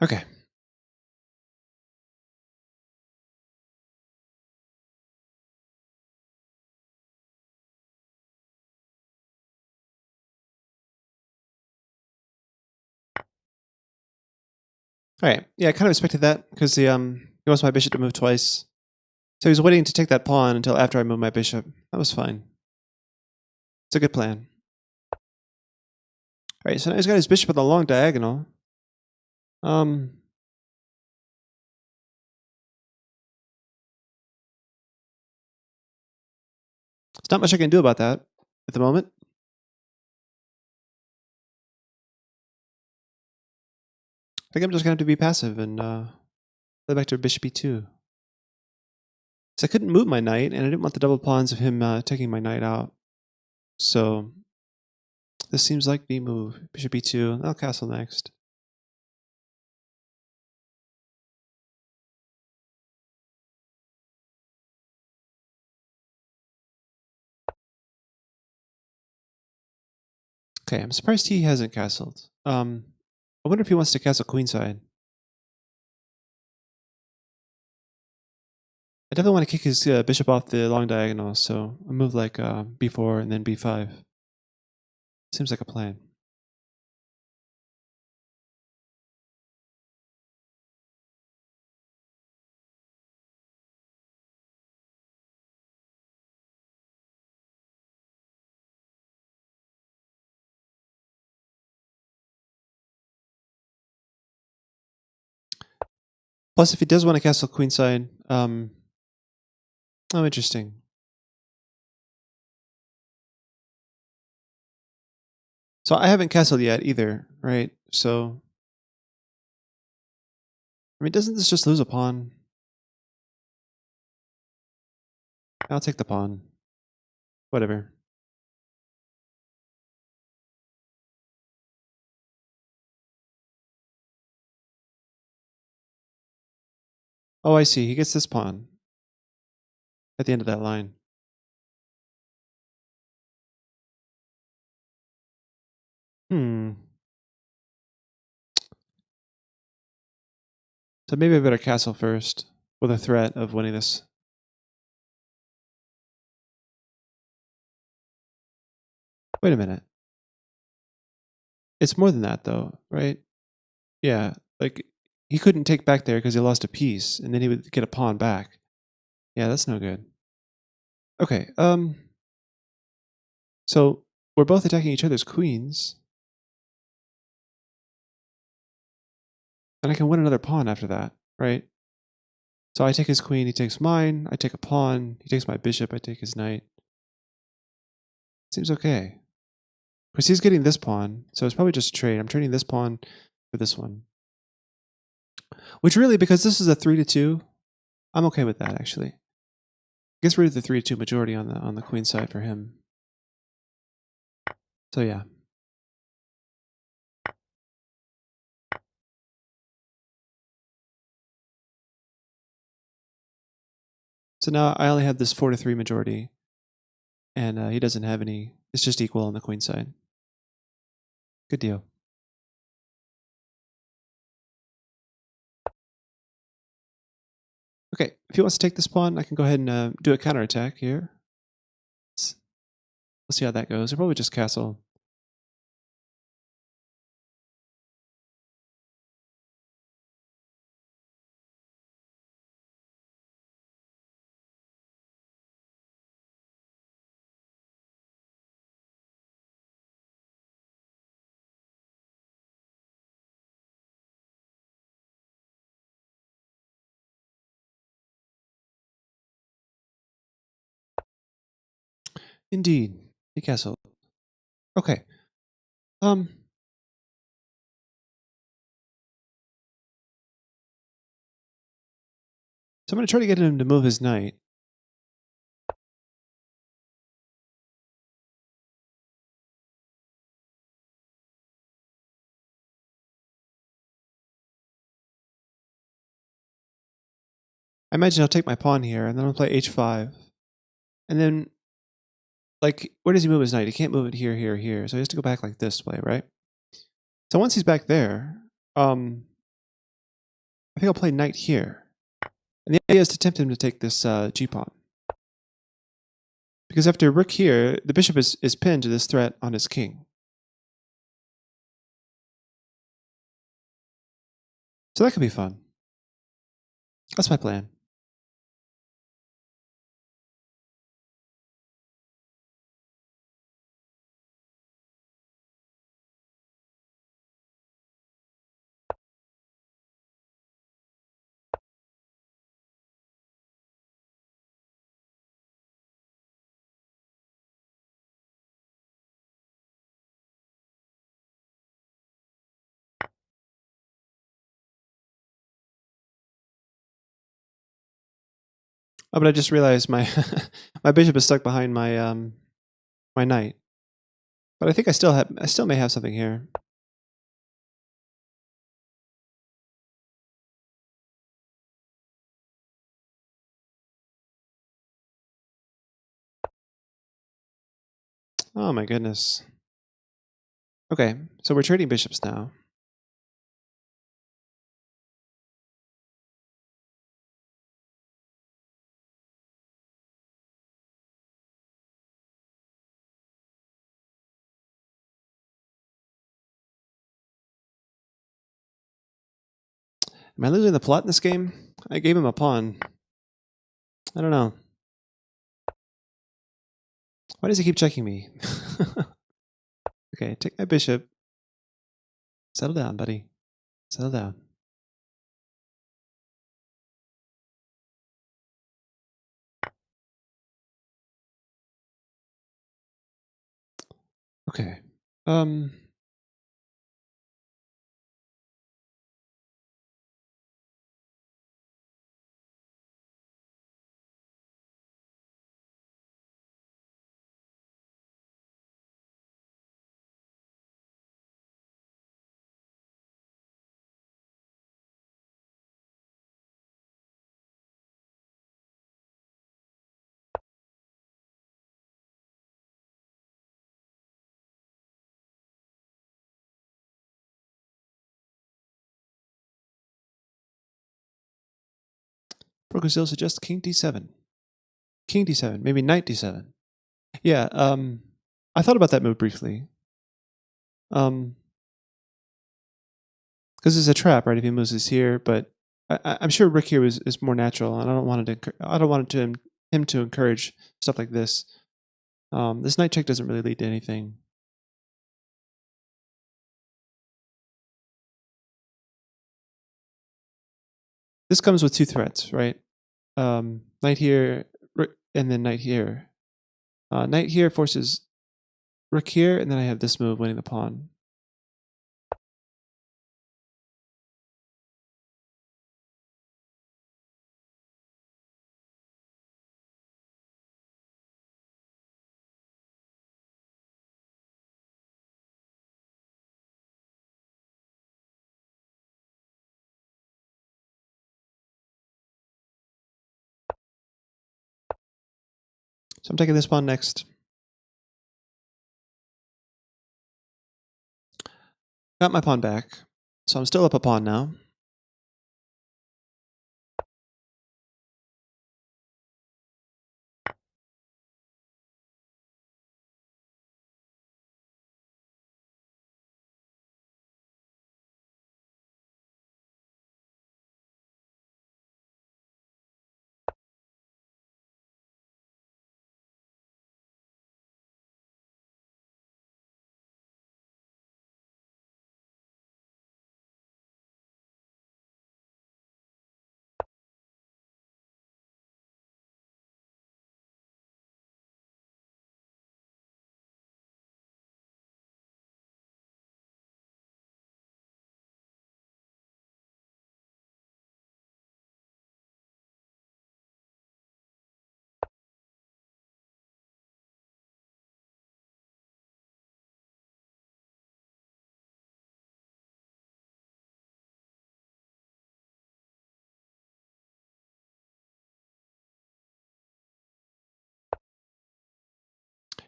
Okay. Alright, yeah, I kind of expected that because he wants my bishop to move twice. So he was waiting to take that pawn until after I move my bishop. That was fine. It's a good plan. Alright, so now he's got his bishop on the long diagonal. There's not much I can do about that at the moment. I think I'm just going to have to be passive and play back to bishop e2. So I couldn't move my knight, and I didn't want the double pawns of him taking my knight out. So this seems like the move. Bishop e2. I'll castle next. Okay, I'm surprised he hasn't castled. I wonder if he wants to castle queenside. I definitely want to kick his bishop off the long diagonal, so a move like b4 and then b5. Seems like a plan. Plus, if he does want to castle queenside, oh, interesting. So I haven't castled yet either, right? So, I mean, doesn't this just lose a pawn? I'll take the pawn. Whatever. Oh, I see. He gets this pawn at the end of that line. So maybe I better castle first with a threat of winning this. Wait a minute. It's more than that, though, right? Yeah, like he couldn't take back there because he lost a piece, and then he would get a pawn back. Yeah, that's no good. Okay, so we're both attacking each other's queens, and I can win another pawn after that, right? So I take his queen, he takes mine, I take a pawn, he takes my bishop, I take his knight. Seems okay. Because he's getting this pawn, so it's probably just a trade. I'm trading this pawn for this one. Which really, because this is a 3-2, I'm okay with that, actually. Gets rid of the 3-2 majority on the queen side for him. So yeah. So now I only have this 4-3 majority, and he doesn't have any. It's just equal on the queen side. Good deal. Okay, if he wants to take this pawn, I can go ahead and do a counterattack here. Let's see how that goes. I'll probably just castle. Indeed, he castled. Okay. So I'm going to try to get him to move his knight. I imagine I'll take my pawn here, and then I'll play h5. And then, like, where does he move his knight? He can't move it here, here, here. So he has to go back like this way, right? So once he's back there, I think I'll play knight here. And the idea is to tempt him to take this g-pawn. Because after rook here, the bishop is pinned to this threat on his king. So that could be fun. That's my plan. Oh, but I just realized my my bishop is stuck behind my my knight. But I think I still may have something here. Oh my goodness. Okay, so we're trading bishops now. Am I losing the plot in this game? I gave him a pawn. I don't know. Why does he keep checking me? Okay, take my bishop. Settle down, buddy. Settle down. Okay. Brokazil suggests king d7. King d7, maybe knight d7. Yeah, I thought about that move briefly. Because it's a trap, right? If he moves this here, but I'm sure rook here is more natural, and I don't want it to. I don't want him to encourage stuff like this. This knight check doesn't really lead to anything. This comes with two threats, right? Knight here, and then knight here. Knight here forces rook here, and then I have this move winning the pawn. So I'm taking this pawn next. Got my pawn back. So I'm still up a pawn now.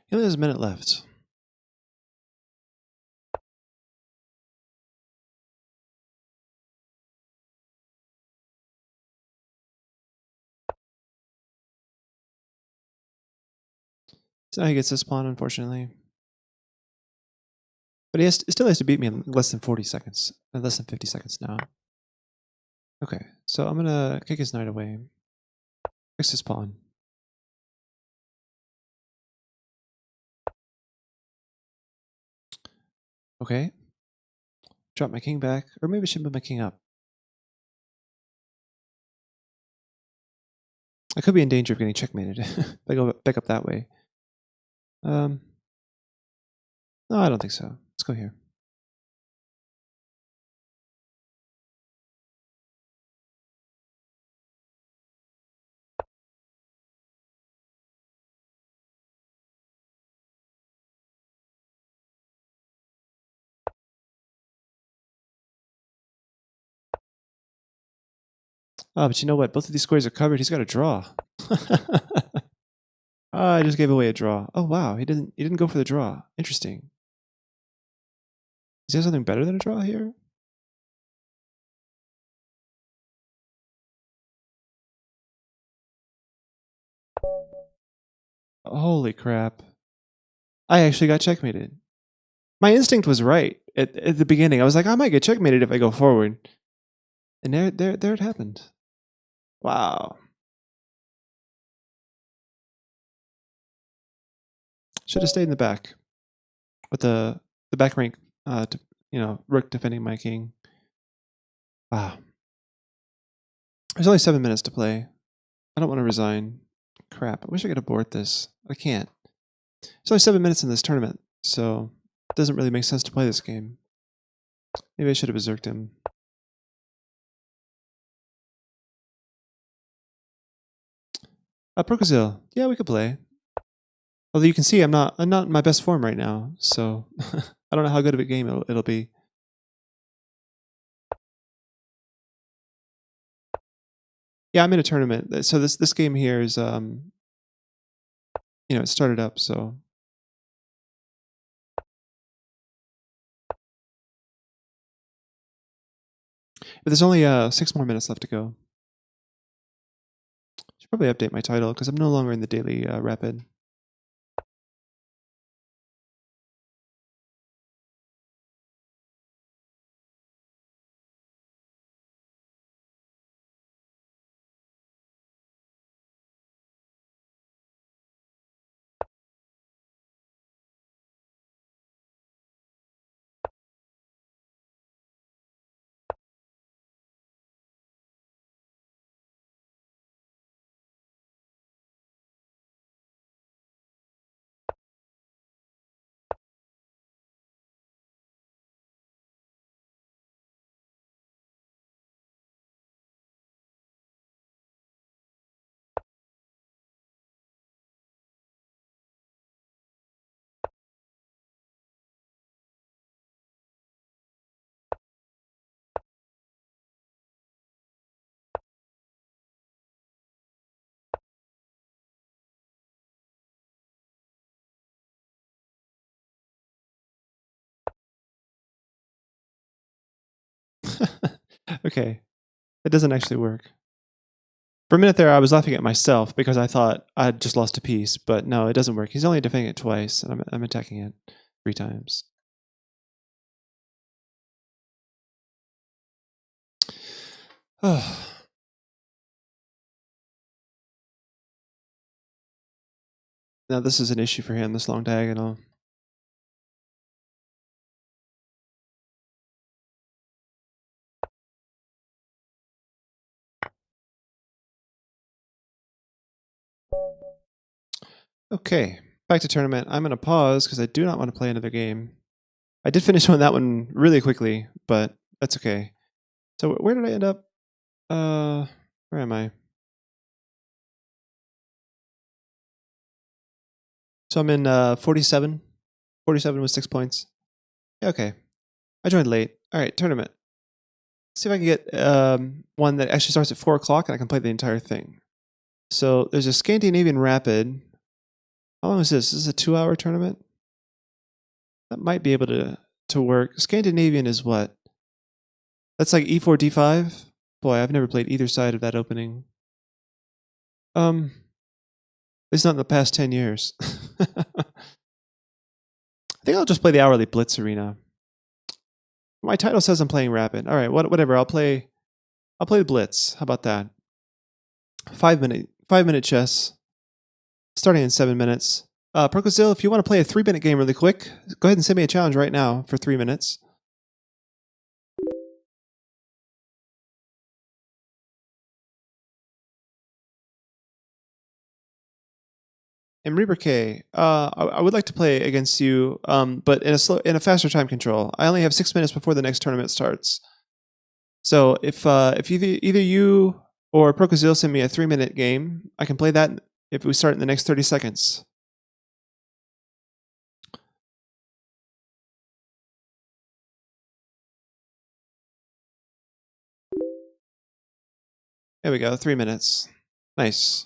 He only has a minute left. So now he gets this pawn, unfortunately. But he still has to beat me in less than 40 seconds. Less than 50 seconds now. Okay, so I'm gonna kick his knight away. Fix his pawn. Okay. Drop my king back, or maybe I should move my king up. I could be in danger of getting checkmated if I go back up that way. No, I don't think so. Let's go here. Oh, but you know what? Both of these squares are covered. He's got a draw. I just gave away a draw. Oh wow, he didn't go for the draw. Interesting. Is there something better than a draw here? Holy crap. I actually got checkmated. My instinct was right at the beginning. I was like, I might get checkmated if I go forward. And there it happened. Wow. Should have stayed in the back. With the back rank, rook defending my king. Wow. There's only 7 minutes to play. I don't want to resign. Crap. I wish I could abort this. I can't. There's only 7 minutes in this tournament, so it doesn't really make sense to play this game. Maybe I should have berserked him. Prokazil. Yeah, we could play. Although you can see I'm not in my best form right now, so I don't know how good of a game it'll be. Yeah, I'm in a tournament. So this game here is it started up, so but there's only 6 more minutes left to go. Should probably update my title because I'm no longer in the daily rapid. Okay, it doesn't actually work. For a minute there, I was laughing at myself because I thought I had just lost a piece, but no, it doesn't work. He's only defending it twice, and I'm attacking it 3 times. Oh. Now this is an issue for him, this long diagonal. Okay, back to tournament. I'm going to pause because I do not want to play another game. I did finish that one really quickly, but that's okay. So where did I end up? Where am I? So I'm in 47. 47 with 6 points. Yeah, okay. I joined late. All right, tournament. See if I can get one that actually starts at 4 o'clock and I can play the entire thing. So there's a Scandinavian Rapid. How long is this? This is a 2-hour tournament? That might be able to work. Scandinavian is what? That's like e4, d5? Boy, I've never played either side of that opening. At least not in the past 10 years. I think I'll just play the hourly Blitz arena. My title says I'm playing Rapid. All right, whatever. I'll play the Blitz. How about that? 5-minute chess. Starting in 7 minutes. Prokazil, if you want to play a 3-minute game really quick, go ahead and send me a challenge right now for 3 minutes. And Reaper I would like to play against you, but in a faster time control. I only have 6 minutes before the next tournament starts. So if either you or Prokazil send me a 3-minute game, I can play that if we start in the next 30 seconds. There we go. 3 minutes. Nice.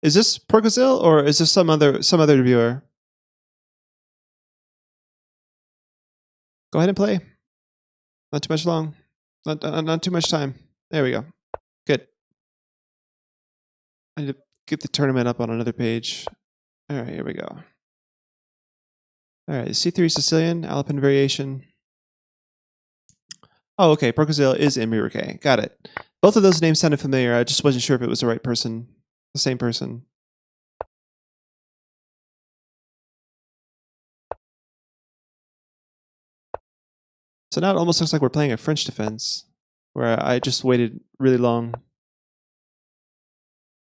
Is this Percocil or is this some other viewer? Go ahead and play. Not too much long. Not too much time. There we go. Good. I need to get the tournament up on another page. All right, here we go. All right, C3 Sicilian, Alpine variation. Oh, okay. Percocil is Imrique. Got it. Both of those names sounded familiar. I just wasn't sure if it was the right person, the same person. So now it almost looks like we're playing a French defense, where I just waited really long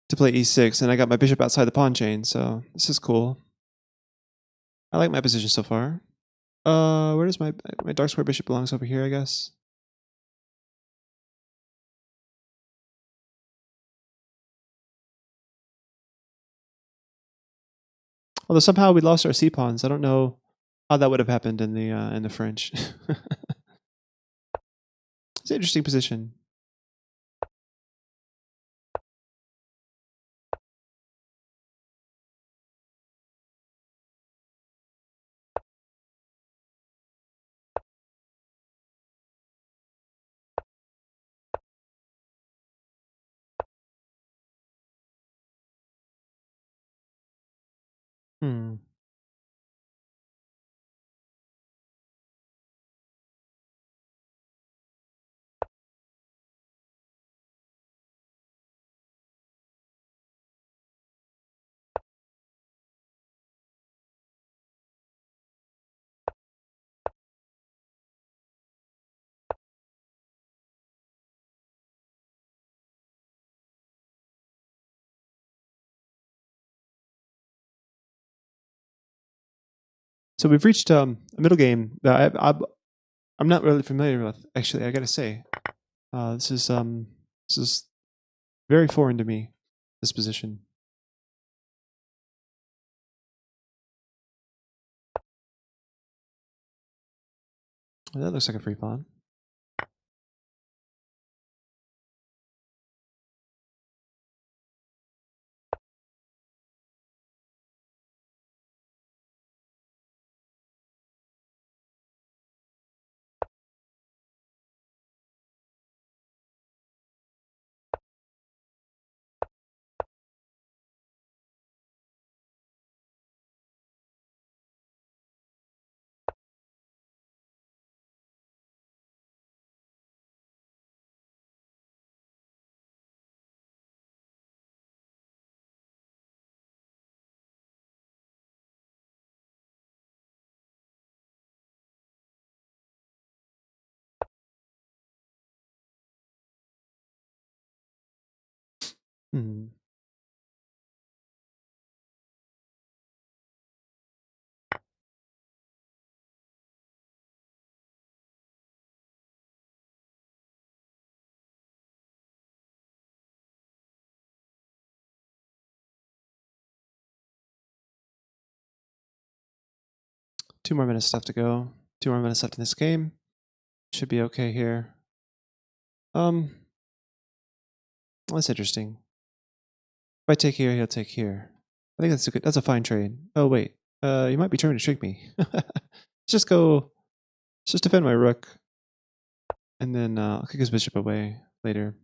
to play e6, and I got my bishop outside the pawn chain, so this is cool. I like my position so far. Where does my dark square bishop belongs over here, I guess? Although somehow we lost our c pawns. I don't know how that would have happened in the French. It's an interesting position. Hmm. So we've reached a middle game that I'm not really familiar with. Actually, I gotta say, this is very foreign to me. This position. Well, that looks like a free pawn. Hmm. 2 more minutes left to go. 2 more minutes left in this game. Should be okay here. Um, that's interesting. If I take here, he'll take here. I think that's a fine trade. Oh wait, you might be trying to trick me. Let's just defend my rook, and then I'll kick his bishop away later.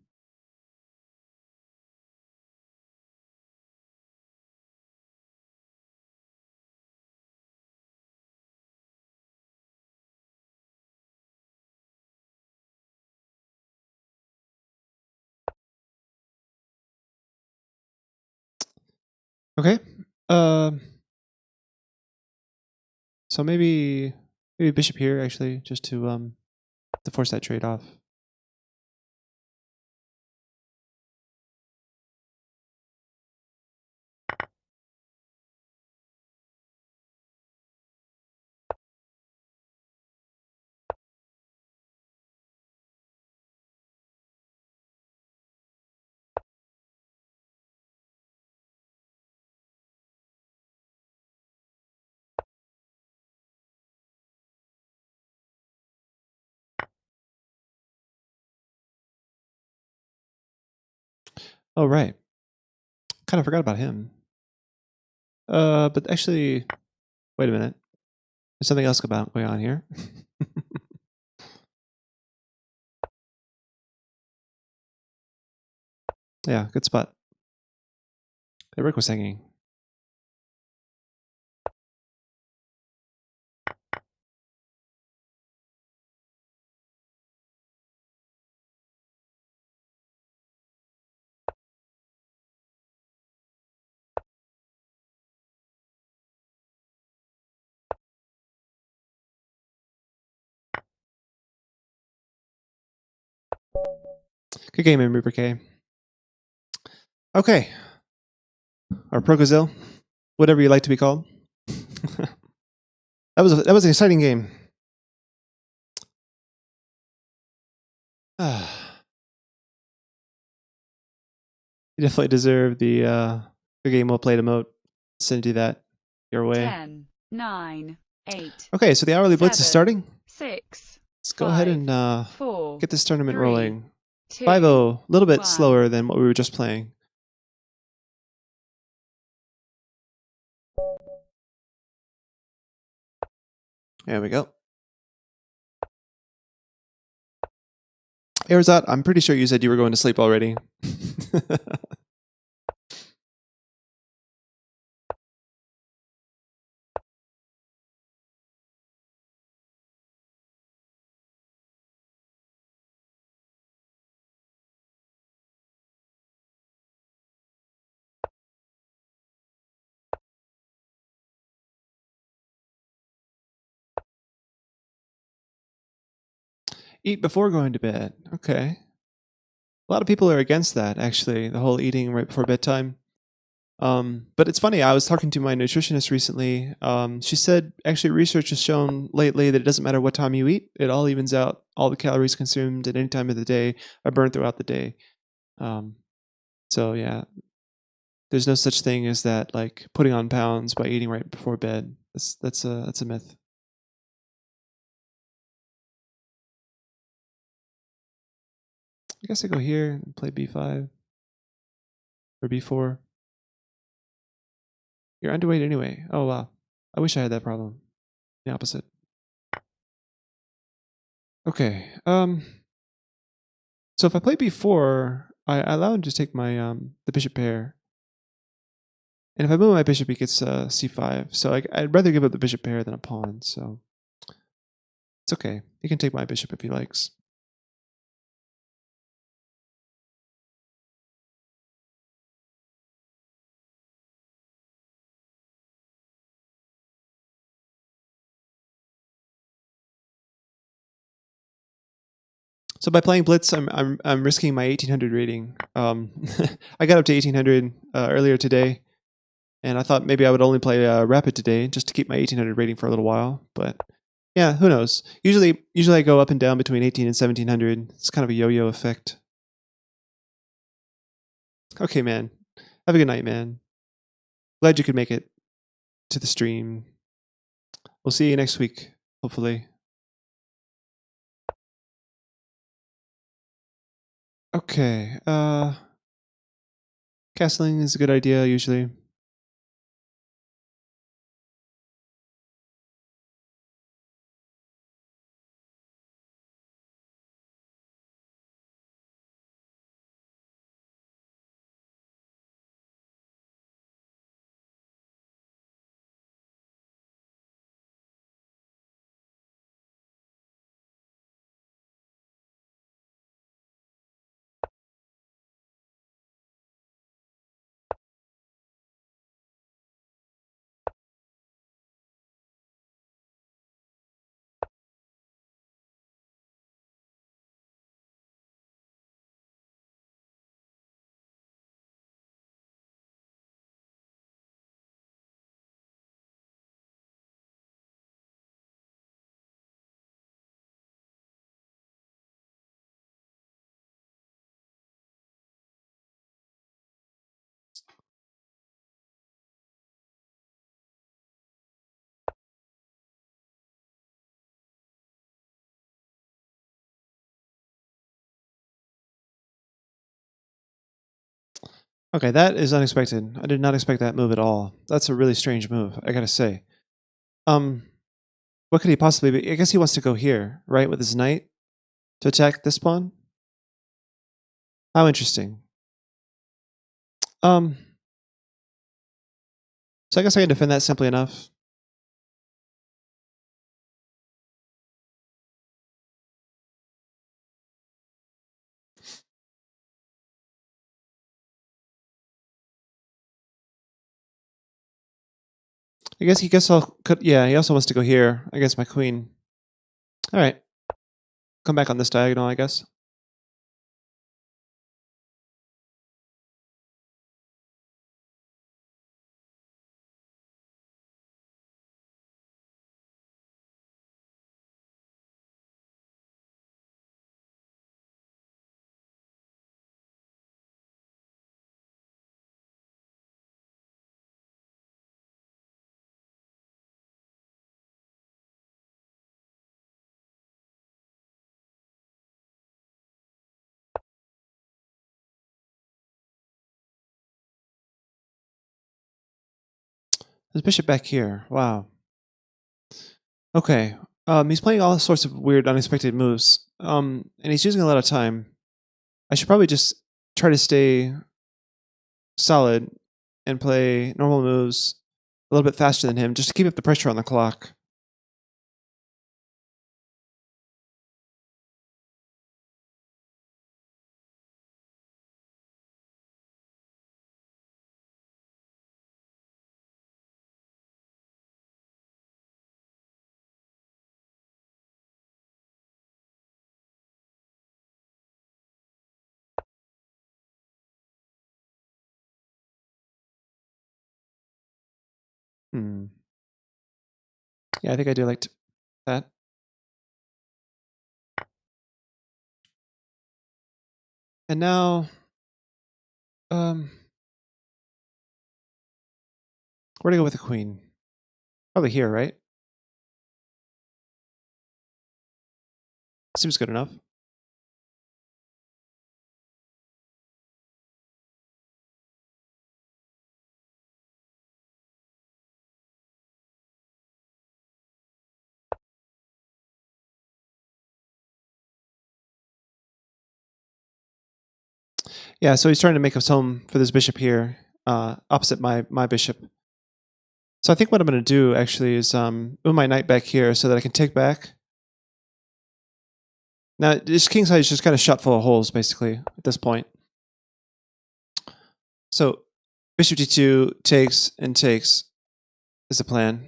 Okay. Um. So maybe bishop here actually, just to force that trade off. Oh, right. Kind of forgot about him. But actually, wait a minute. There's something else going on here. Yeah, good spot. The rook was hanging. Good game, Reaper K. Okay. Or Prokazil. Whatever you like to be called. That was an exciting game. You definitely deserve the game well played emote. Send you that your way. 10, 9, 8. Okay, so the hourly blitz is 7, starting. 6. Let's go ahead and 4. get this tournament 3, rolling. 2, 5-0, a little bit 1. slower than what we were just playing. There we go. Arizot, I'm pretty sure you said you were going to sleep already. Eat before going to bed. Okay. A lot of people are against that, actually, the whole eating right before bedtime. But it's funny, I was talking to my nutritionist recently. She said, actually, research has shown lately that it doesn't matter what time you eat, it all evens out. All the calories consumed at any time of the day are burned throughout the day. Um, so, yeah, there's no such thing as that, like putting on pounds by eating right before bed. That's a myth. I guess I go here and play b5 or b4. You're underweight anyway. Oh, wow. I wish I had that problem. The opposite. Okay. So if I play b4, I allow him to take my the bishop pair. And if I move my bishop, he gets c5. So I'd rather give up the bishop pair than a pawn. So it's okay. He can take my bishop if he likes. So by playing blitz, I'm risking my 1800 rating. I got up to 1800 earlier today, and I thought maybe I would only play rapid today just to keep my 1800 rating for a little while. But yeah, who knows? Usually I go up and down between 18 and 1700. It's kind of a yo-yo effect. Okay, man. Have a good night, man. Glad you could make it to the stream. We'll see you next week, hopefully. Okay. Castling is a good idea usually. Okay, that is unexpected. I did not expect that move at all. That's a really strange move, I gotta say. Um, what could he possibly be? I guess he wants to go here, right, with his knight to attack this pawn. How interesting. Um, so I guess I can defend that simply enough. I guess I'll could yeah, he also wants to go here against my queen. Alright. Come back on this diagonal, I guess. There's bishop back here. Wow. Okay. He's playing all sorts of weird, unexpected moves. And he's using a lot of time. I should probably just try to stay solid and play normal moves a little bit faster than him, just to keep up the pressure on the clock. Hmm. Yeah, I think I do like that. And now, um, where to go with the queen? Probably here, right? Seems good enough. Yeah, so he's trying to make us home for this bishop here, opposite my bishop. So I think what I'm going to do actually is move my knight back here so that I can take back. Now, this king side is just kind of shot full of holes, basically, at this point. So bishop d2 takes and takes is the plan.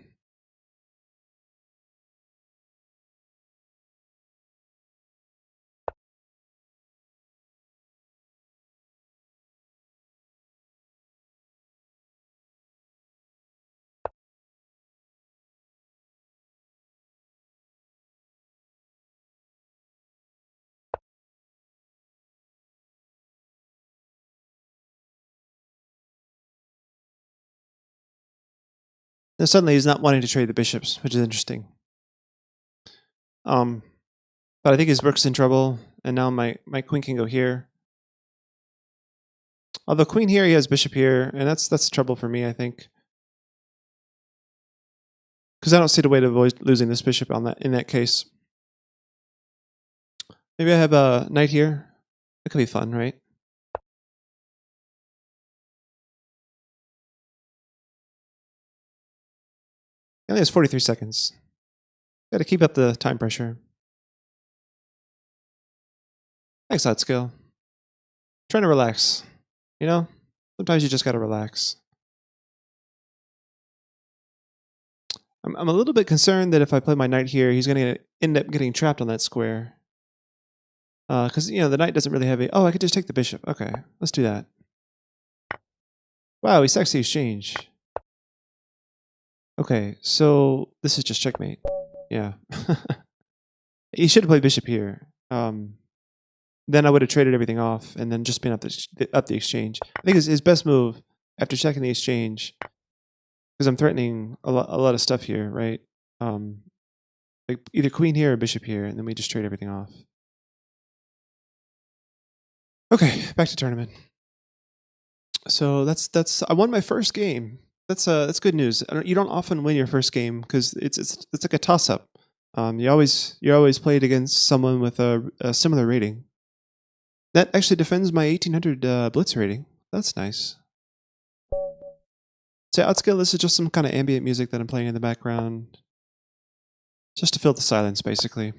Now suddenly he's not wanting to trade the bishops, which is interesting. But I think his rook's in trouble, and now my queen can go here. Although queen here, he has bishop here, and that's trouble for me, I think. Because I don't see the way to avoid losing this bishop in that case. Maybe I have a knight here. That could be fun, right? He only has 43 seconds. Got to keep up the time pressure. Thanks, Hot Skill. Trying to relax. You know? Sometimes you just gotta relax. I'm a little bit concerned that if I play my knight here, he's gonna end up getting trapped on that square. Because, you know, the knight doesn't really have a... Oh, I could just take the bishop. Okay, let's do that. Wow, he sacks the exchange. Okay, so this is just checkmate. Yeah. He should have played bishop here. Then I would have traded everything off and then just been up the exchange. I think his best move after checking the exchange, because I'm threatening a lot of stuff here, right? Like either queen here or bishop here, and then we just trade everything off. Okay, back to tournament. So that's I won my first game. That's good news. You don't often win your first game because it's like a toss up. You always play it against someone with a similar rating. That actually defends my 1800 blitz rating. That's nice. So outscale, this is just some kind of ambient music that I'm playing in the background, just to fill the silence, basically.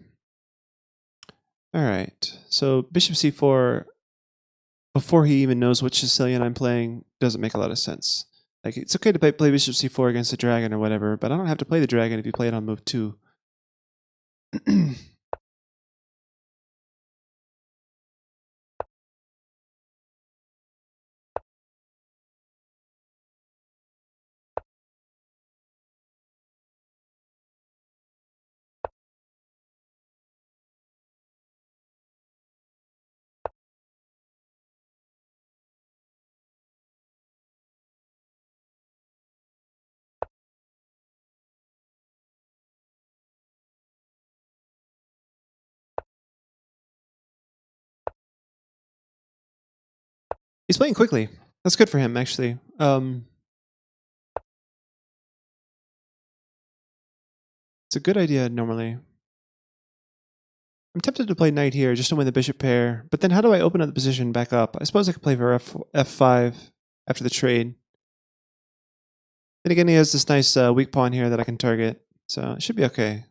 All right. So bishop c4, before he even knows which Sicilian I'm playing, doesn't make a lot of sense. Like, it's okay to play bishop c4 against the dragon or whatever, but I don't have to play the dragon if you play it on move 2. He's playing quickly. That's good for him, actually. It's a good idea normally. I'm tempted to play knight here just to win the bishop pair, but then how do I open up the position back up? I suppose I could play for f5 after the trade. Then again, he has this nice weak pawn here that I can target, so it should be okay.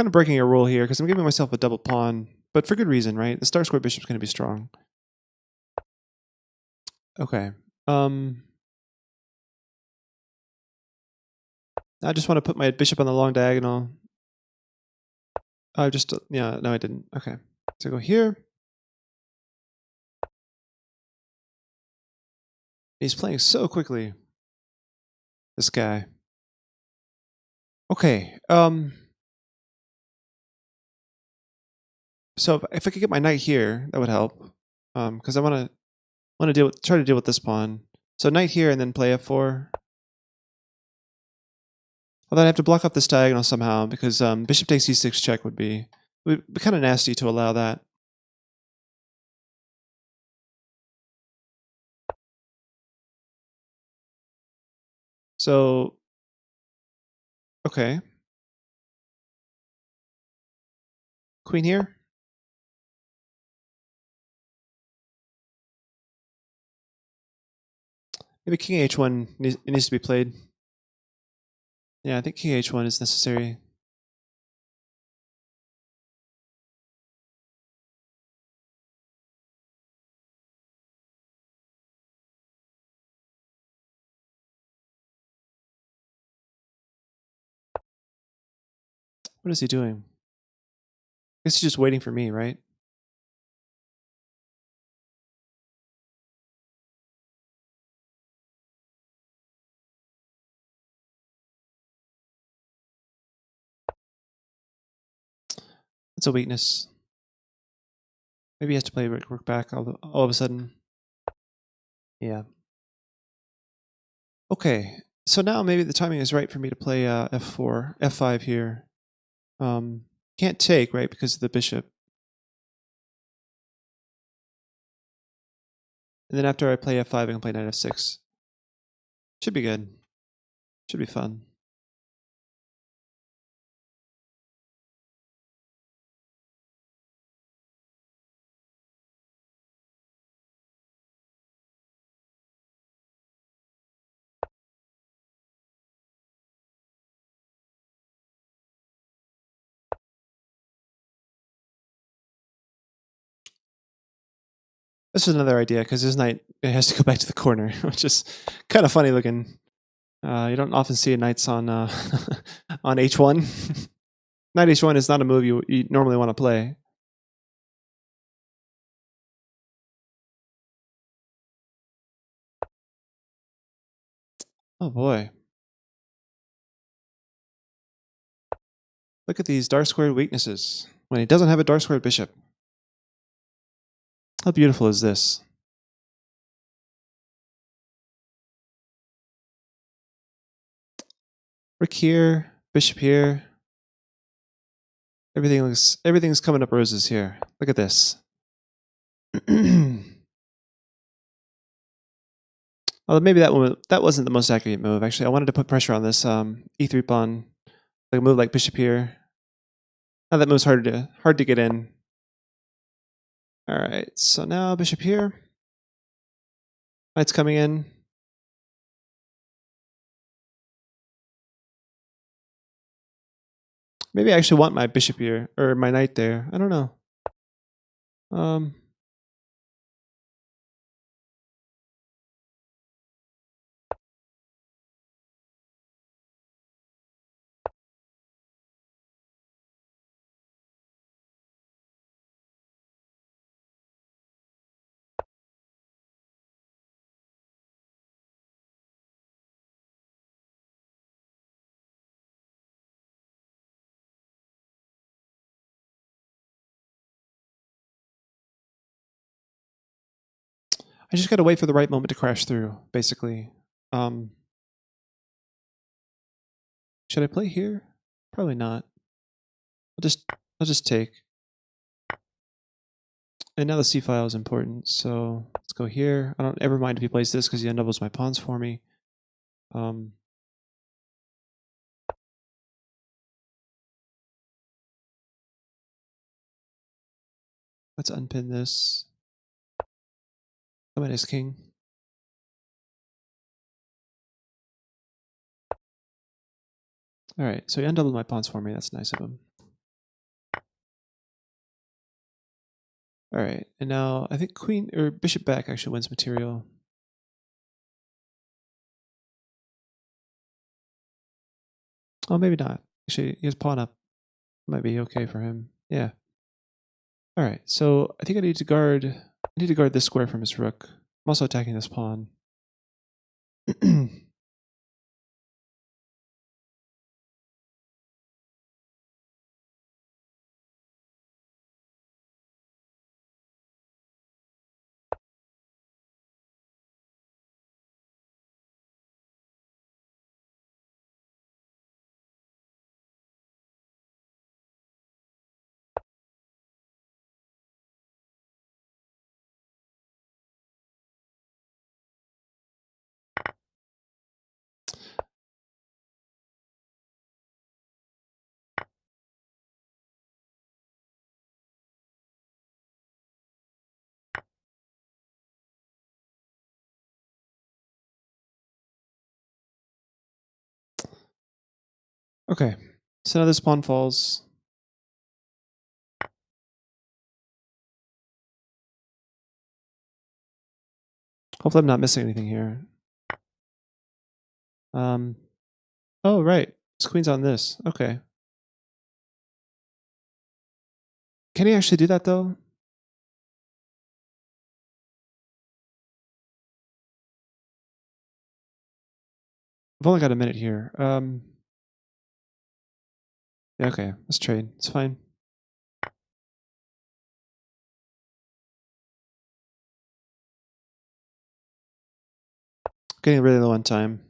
Kind of breaking a rule here because I'm giving myself a double pawn, but for good reason, right? The star square bishop's going to be strong. Okay. I just want to put my bishop on the long diagonal. Yeah, no, I didn't. Okay. So go here. He's playing so quickly, this guy. Okay. So if I could get my knight here, that would help. Because I want to try to deal with this pawn. So knight here and then play f4. Although I have to block up this diagonal somehow because bishop takes e6 check would be kind of nasty to allow that. So, okay. Queen here. Maybe king h1 needs to be played. Yeah, I think king h1 is necessary. What is he doing? I guess he's just waiting for me, right? That's a weakness. Maybe he has to play rook back all of a sudden. Yeah. Okay. So now maybe the timing is right for me to play f4, f5 here. Can't take, right, because of the bishop. And then after I play f5, I can play knight f6. Should be good. Should be fun. This is another idea because this knight has to go back to the corner, which is kind of funny looking. You don't often see knights on on h1. Knight h1 is not a move you normally want to play. Oh boy. Look at these dark squared weaknesses when he doesn't have a dark squared bishop. How beautiful is this? Rook here, bishop here. Everything's coming up roses here. Look at this. Although maybe that wasn't the most accurate move. Actually, I wanted to put pressure on this e3 pawn, like a move like bishop here. Now that move's hard to get in. All right, so now bishop here. Knight's coming in. Maybe I actually want my bishop here or my knight there. I don't know. Um, I just gotta wait for the right moment to crash through, basically. Um, should I play here? Probably not. I'll just take. And now the c file is important, so let's go here. I don't ever mind if he plays this because he undoubles my pawns for me. Let's unpin this. Come on, ace king. All right, so he undoubled my pawns for me. That's nice of him. All right, and now I think queen or bishop back actually wins material. Oh, maybe not. Actually, he has pawn up. Might be okay for him. Yeah. All right, so I think I need to guard this square from his rook. I'm also attacking this pawn. Okay, so now this pawn falls. Hopefully I'm not missing anything here. Oh, right. His queen's on this. Okay. Can he actually do that, though? I've only got a minute here. Yeah, okay. Let's trade. It's fine. Getting really low on time.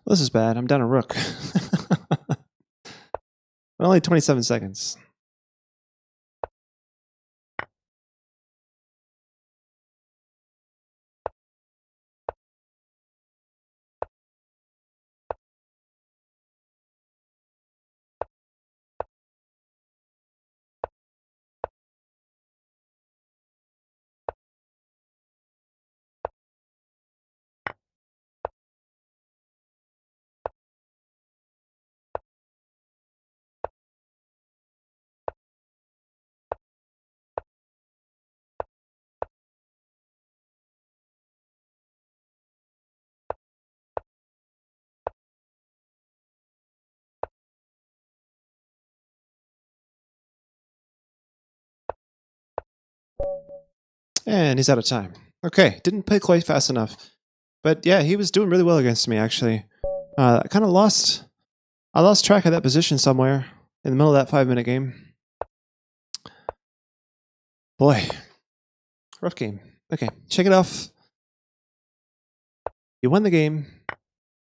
Well, this is bad. I'm down a rook. Only 27 seconds. And he's out of time. Okay, didn't play quite fast enough. But yeah, he was doing really well against me, actually. I kind of lost... I lost track of that position somewhere in the middle of that 5-minute game. Boy, rough game. Okay, check it off. You won the game.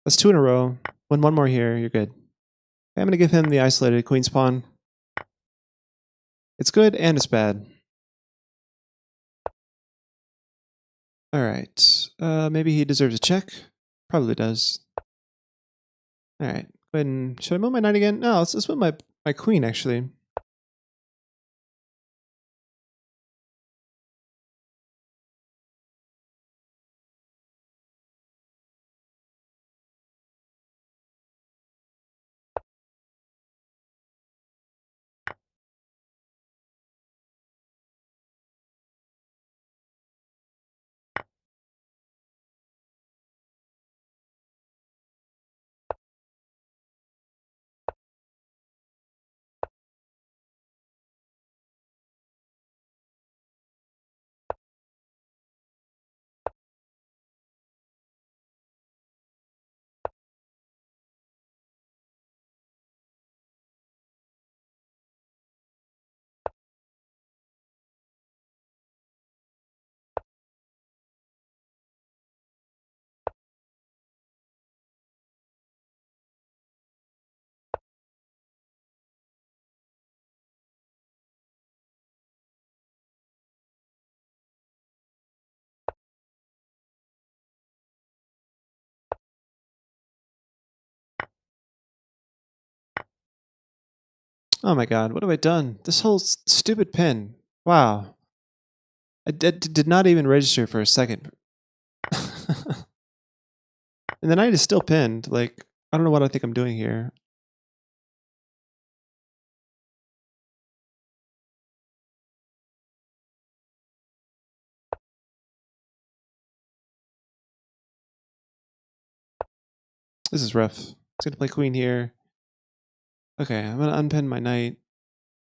That's 2 in a row. Win 1 more here, you're good. I'm going to give him the isolated queen's pawn. It's good and it's bad. Alright, maybe he deserves a check. Probably does. Alright, go ahead and... Should I move my knight again? No, let's move my queen, actually. Oh my god, what have I done? This whole stupid pin. Wow. I did not even register for a second. And the knight is still pinned. Like, I don't know what I think I'm doing here. This is rough. He's gonna play queen here. Okay, I'm gonna unpin my knight.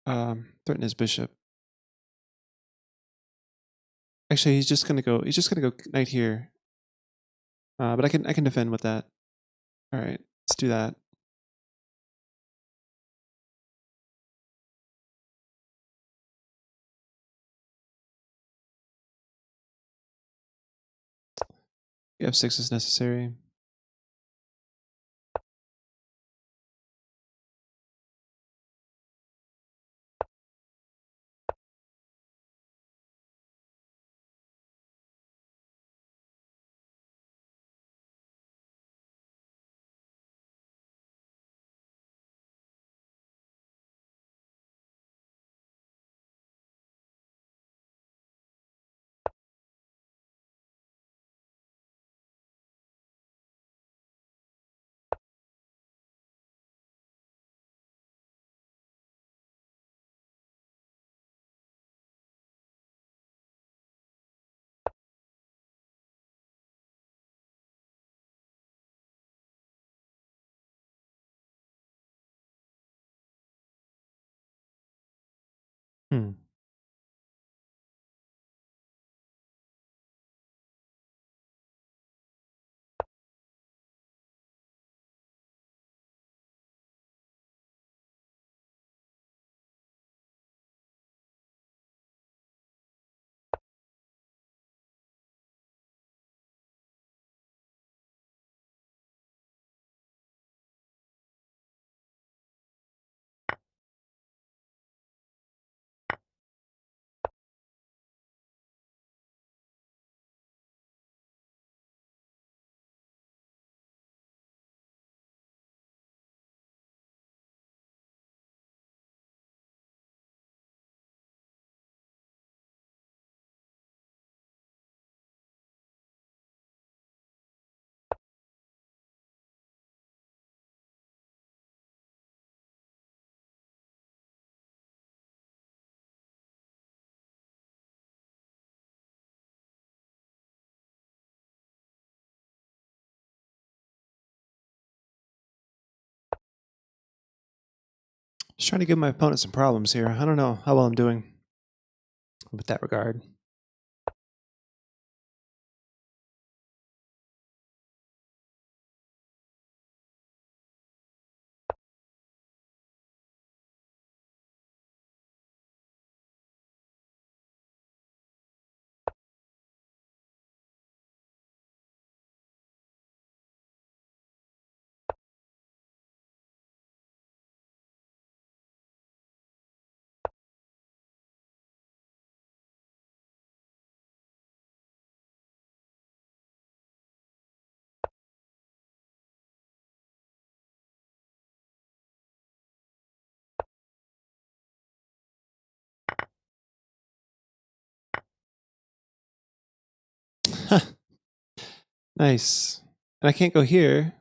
Threaten his bishop. Actually, he's just gonna go knight here. But I can defend with that. Alright, let's do that. F6 is necessary. Hmm. Just trying to give my opponent some problems here. I don't know how well I'm doing. with that regard. Nice. And I can't go here.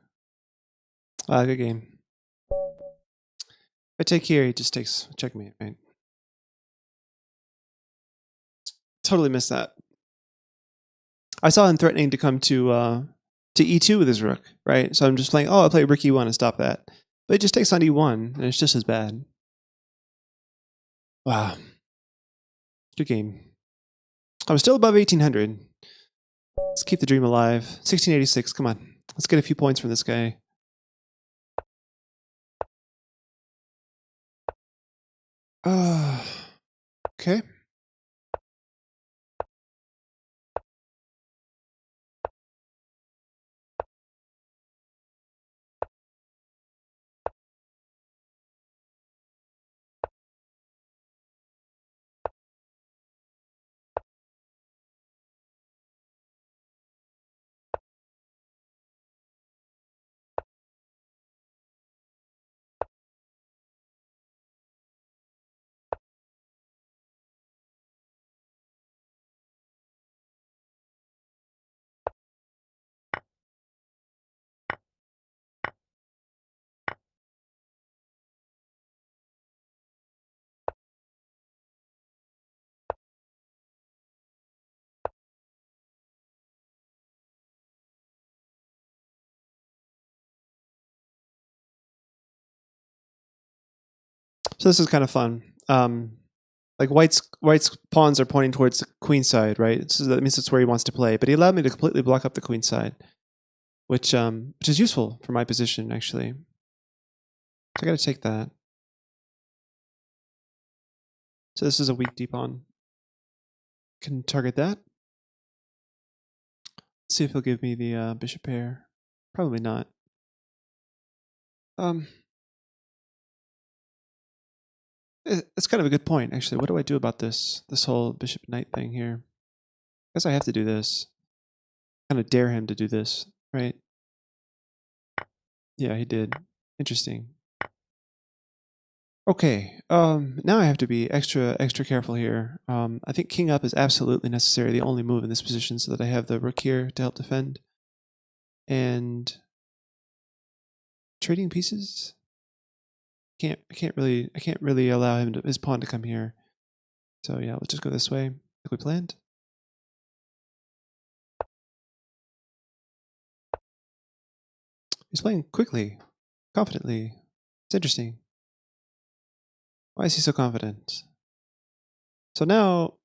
Good game. If I take here, he just takes checkmate, right? Totally missed that. I saw him threatening to come to e2 with his rook, right? So I'm just playing, I'll play rook e1 and stop that. But it just takes on e1, and it's just as bad. Wow. Good game. I'm still above 1800. Let's keep the dream alive. 1686, come on. Let's get a few points from this guy. Okay. So this is kind of fun. Like white's pawns are pointing towards the queen side, right? So that means it's where he wants to play. But he allowed me to completely block up the queen side, which is useful for my position actually. So I got to take that. So this is a weak d pawn. Can target that. Let's see if he'll give me the bishop pair. Probably not. It's kind of a good point actually. What do I do about this whole bishop knight thing here? I guess I have to do this. Kind of dare him to do this, right? Yeah, he did. Interesting. Okay, now I have to be extra careful here. I think king up is absolutely necessary, the only move in this position, so that I have the rook here to help defend. And trading pieces. I can't really allow his pawn to come here. So yeah, let's just go this way, like we planned. He's playing quickly, confidently. It's interesting. Why is he so confident? So now,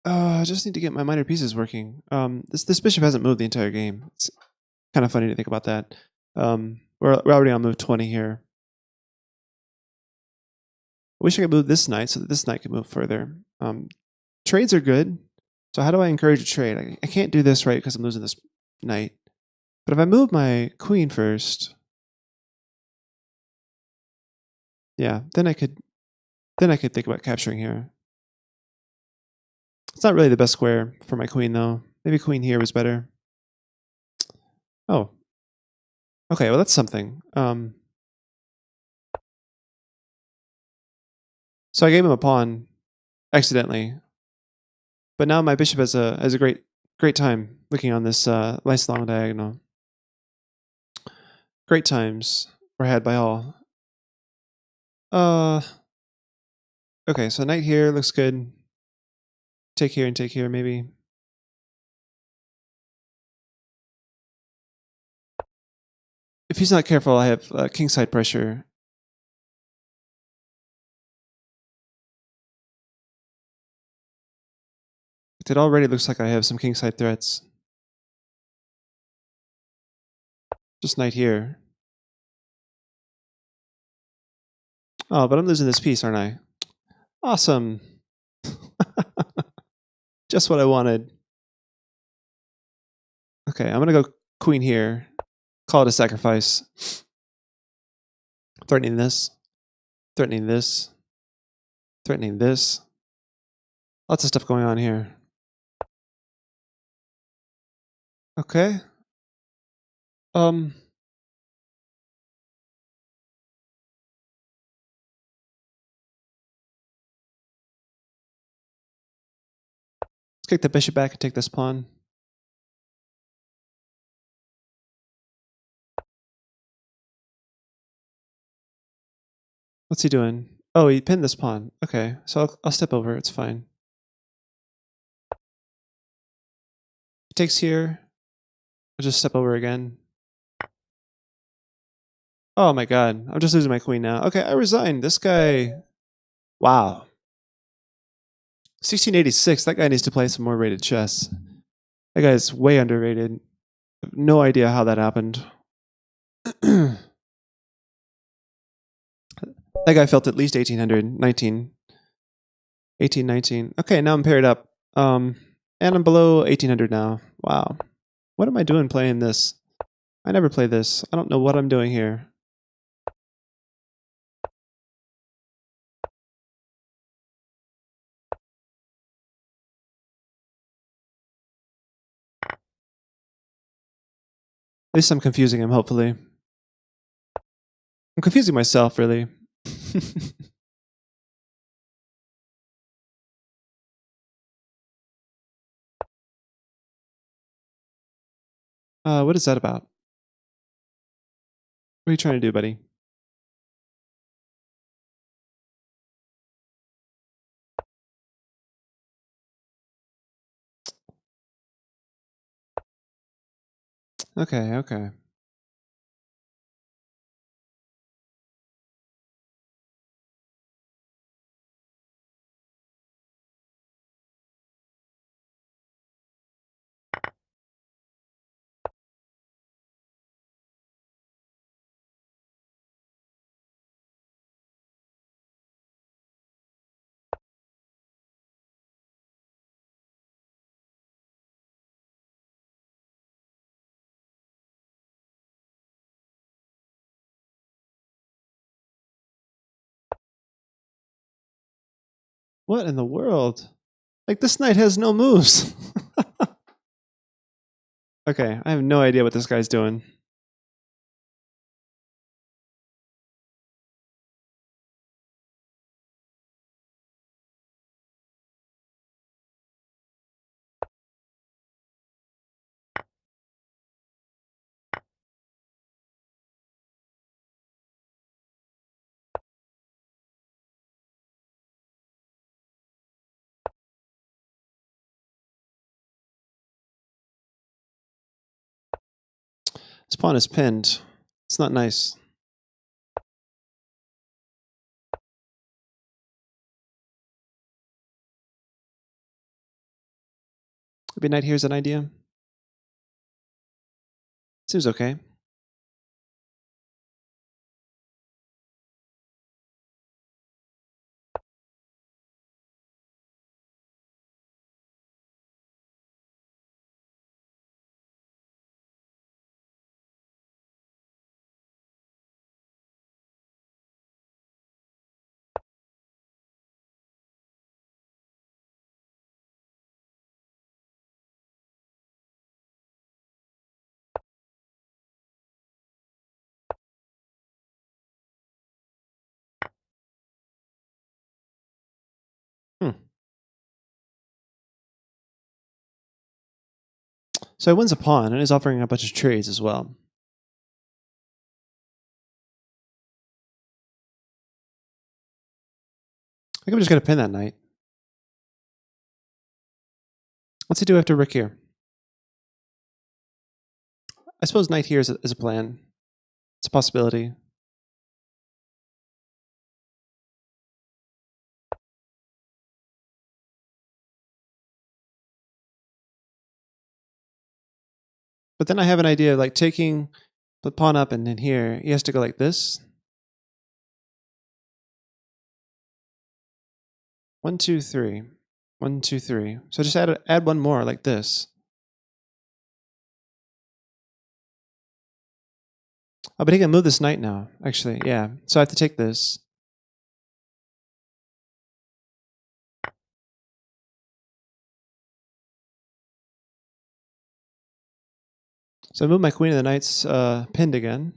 I just need to get my minor pieces working. This bishop hasn't moved the entire game. It's kind of funny to think about that. We're already on move 20 here. I wish I could move this knight so that this knight could move further. Trades are good. So how do I encourage a trade? I can't do this, right, because I'm losing this knight. But if I move my queen first, yeah, then I could think about capturing here. It's not really the best square for my queen, though. Maybe queen here was better. Oh. Okay, well, that's something. So I gave him a pawn accidentally. But now my bishop has a great time looking on this nice long diagonal. Great times were had by all. Okay, so knight here looks good. Take here and take here, maybe. If he's not careful, I have kingside pressure. It already looks like I have some kingside threats. Just knight here. Oh, but I'm losing this piece, aren't I? Awesome. Just what I wanted. Okay, I'm gonna go queen here. Call it a sacrifice. Threatening this. Threatening this. Threatening this. Lots of stuff going on here. Okay. Let's kick the bishop back and take this pawn. What's he doing? Oh, he pinned this pawn. Okay, so I'll step over. It's fine. He takes here. I'll just step over again. Oh my god, I'm just losing my queen now. Okay, I resign. This guy... Wow. 1686, that guy needs to play some more rated chess. That guy's way underrated. I have no idea how that happened. That guy felt at least 1800, 19. 18, 19. Okay, now I'm paired up. And I'm below 1800 now. Wow. What am I doing playing this? I never play this. I don't know what I'm doing here. At least I'm confusing him, hopefully. I'm confusing myself, really. What is that about? What are you trying to do, buddy? Okay, okay. What in the world? Like, this knight has no moves. Okay, I have no idea what this guy's doing. This pawn is pinned. It's not nice. Maybe knight here is an idea. Seems okay. So he wins a pawn and is offering a bunch of trades as well. I think I'm just going to pin that knight. What's he do after rook here? I suppose knight here is a plan. It's a possibility. But then I have an idea of like taking the pawn up and then here, he has to go like this. 1, 2, 3. 1, 2, 3. So just add one more like this. Oh, but he can move this knight now, actually, yeah. So I have to take this. So I move my queen and the knight's pinned again.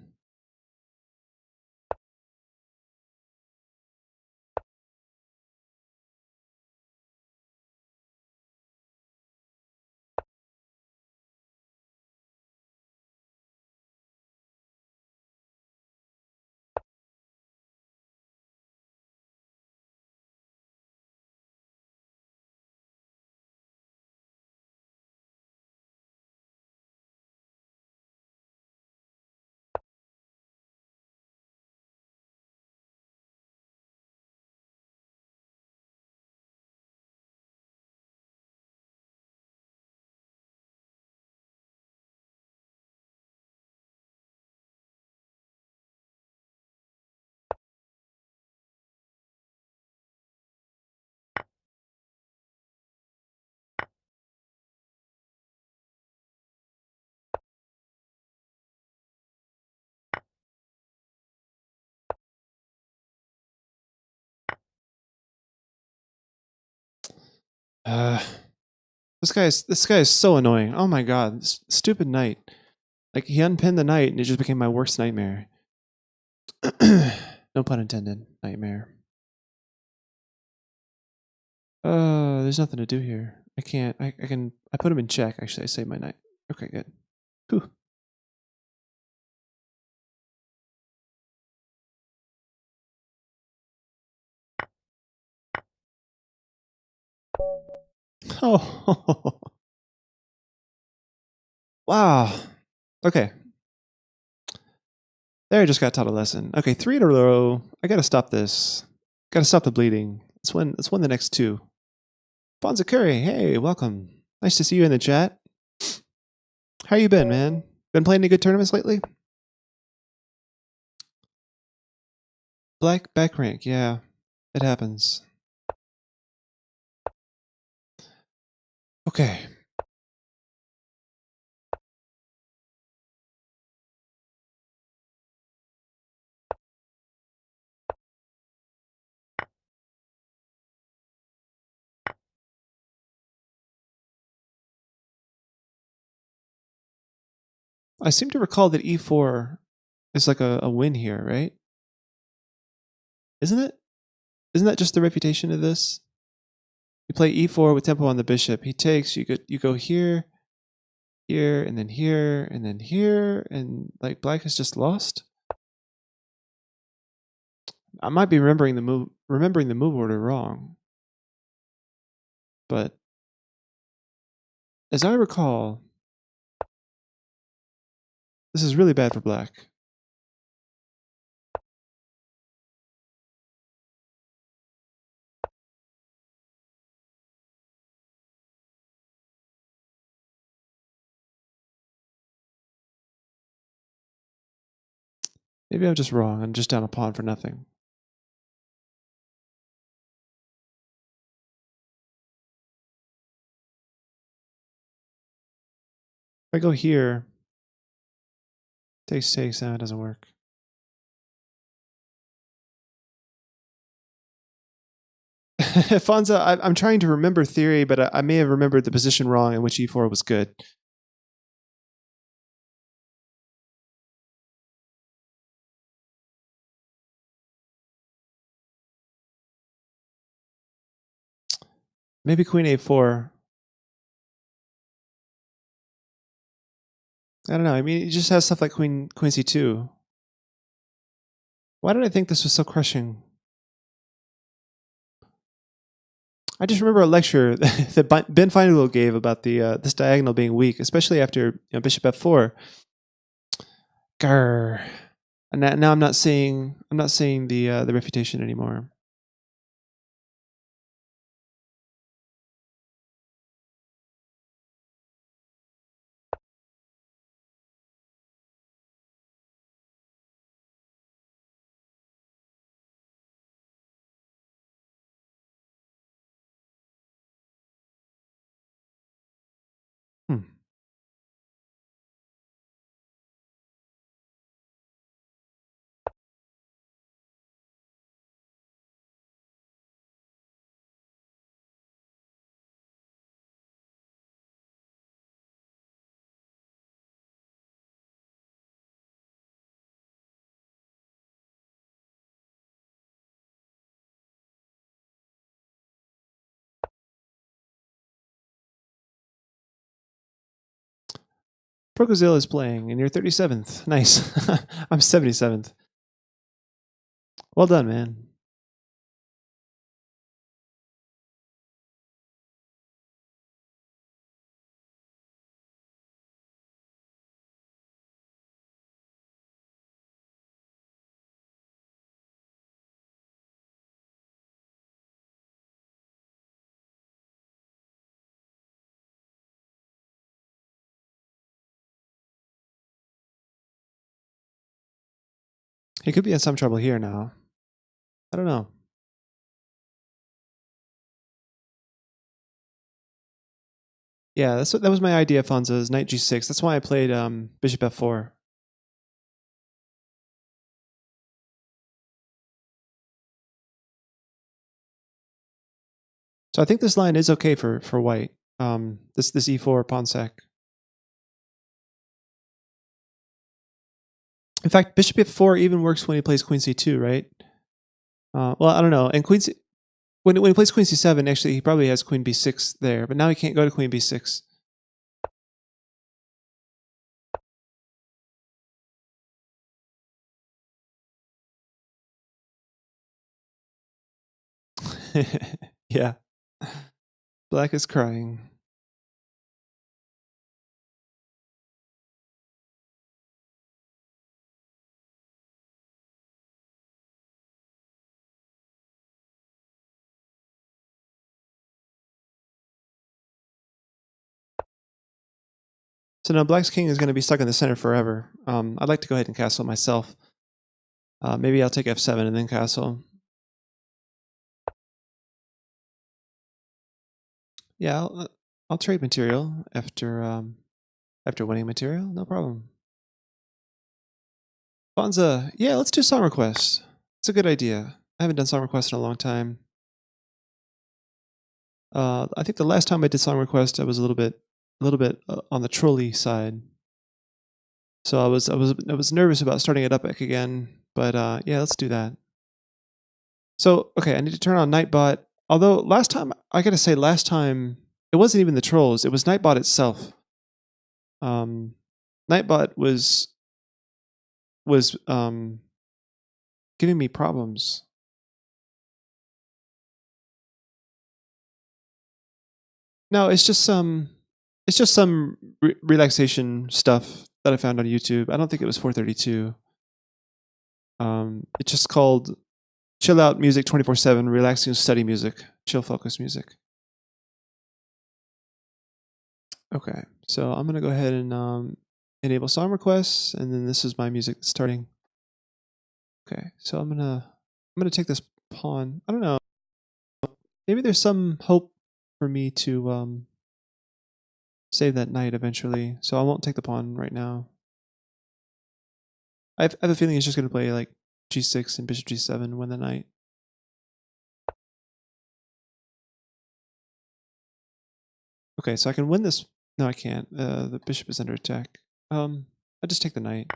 Uh, this guy is so annoying. Oh my god, this stupid knight. Like he unpinned the knight and it just became my worst nightmare. No pun intended. Nightmare. There's nothing to do here. I can't. I can. I put him in check. Actually, I saved my knight. Okay, good. Whew. Oh, wow. Okay, there I just got taught a lesson. Okay, 3 in a row. I gotta stop this. Gotta stop the bleeding. Let's win the next 2. Bonzakuri, hey, welcome. Nice to see you in the chat. How you been, man? Been playing any good tournaments lately? Black back rank, yeah. It happens. Okay. I seem to recall that e4 is like a win here, right? Isn't it? Isn't that just the reputation of this? You play e4 with tempo on the bishop. He takes, you go here, here, and then here, and then here, and like black has just lost. I might be remembering the move order wrong. But as I recall, this is really bad for black. Maybe I'm just wrong. I'm just down a pawn for nothing. If I go here, takes, it doesn't work. Fonza, I'm trying to remember theory, but I may have remembered the position wrong in which e4 was good. Maybe queen a4. I don't know. I mean, it just has stuff like queen c2. Why did I think this was so crushing? I just remember a lecture that Ben Feingold gave about the this diagonal being weak, especially after bishop f4. Grr. And now I'm not seeing the refutation anymore. Frogozilla is playing, and you're 37th. Nice. I'm 77th. Well done, man. He could be in some trouble here now. I don't know. Yeah, that was my idea, Fonzo, is knight g6. That's why I played bishop f4. So I think this line is okay for white. This e4 pawn sack. In fact, bishop f4 even works when he plays queen c2, right? Well, I don't know. And queen c, when he plays queen c7, actually he probably has queen b6 there, but now he can't go to queen b6. Yeah. Black is crying. So now black's king is going to be stuck in the center forever. I'd like to go ahead and castle myself. Maybe I'll take f7 and then castle. Yeah, I'll trade material after winning material. No problem. Bonza, yeah, let's do song requests. It's a good idea. I haven't done song requests in a long time. I think the last time I did song request, I was a little bit on the trolley side. So I was nervous about starting it up again, but yeah, let's do that. So okay, I need to turn on Nightbot. Although last time, I gotta say, last time it wasn't even the trolls; it was Nightbot itself. Nightbot was giving me problems. No, it's just some relaxation stuff that I found on YouTube. I don't think it was 432. It's just called chill out music 24/7, relaxing study music, chill focus music. Okay, so I'm gonna go ahead and enable song requests, and then this is my music starting. Okay, so I'm gonna take this pawn. I don't know. Maybe there's some hope for me to save that knight eventually. So I won't take the pawn right now. I have a feeling he's just gonna play like g6 and bishop g7, win the knight. Okay, so I can win this. No, I can't. The bishop is under attack. I just take the knight.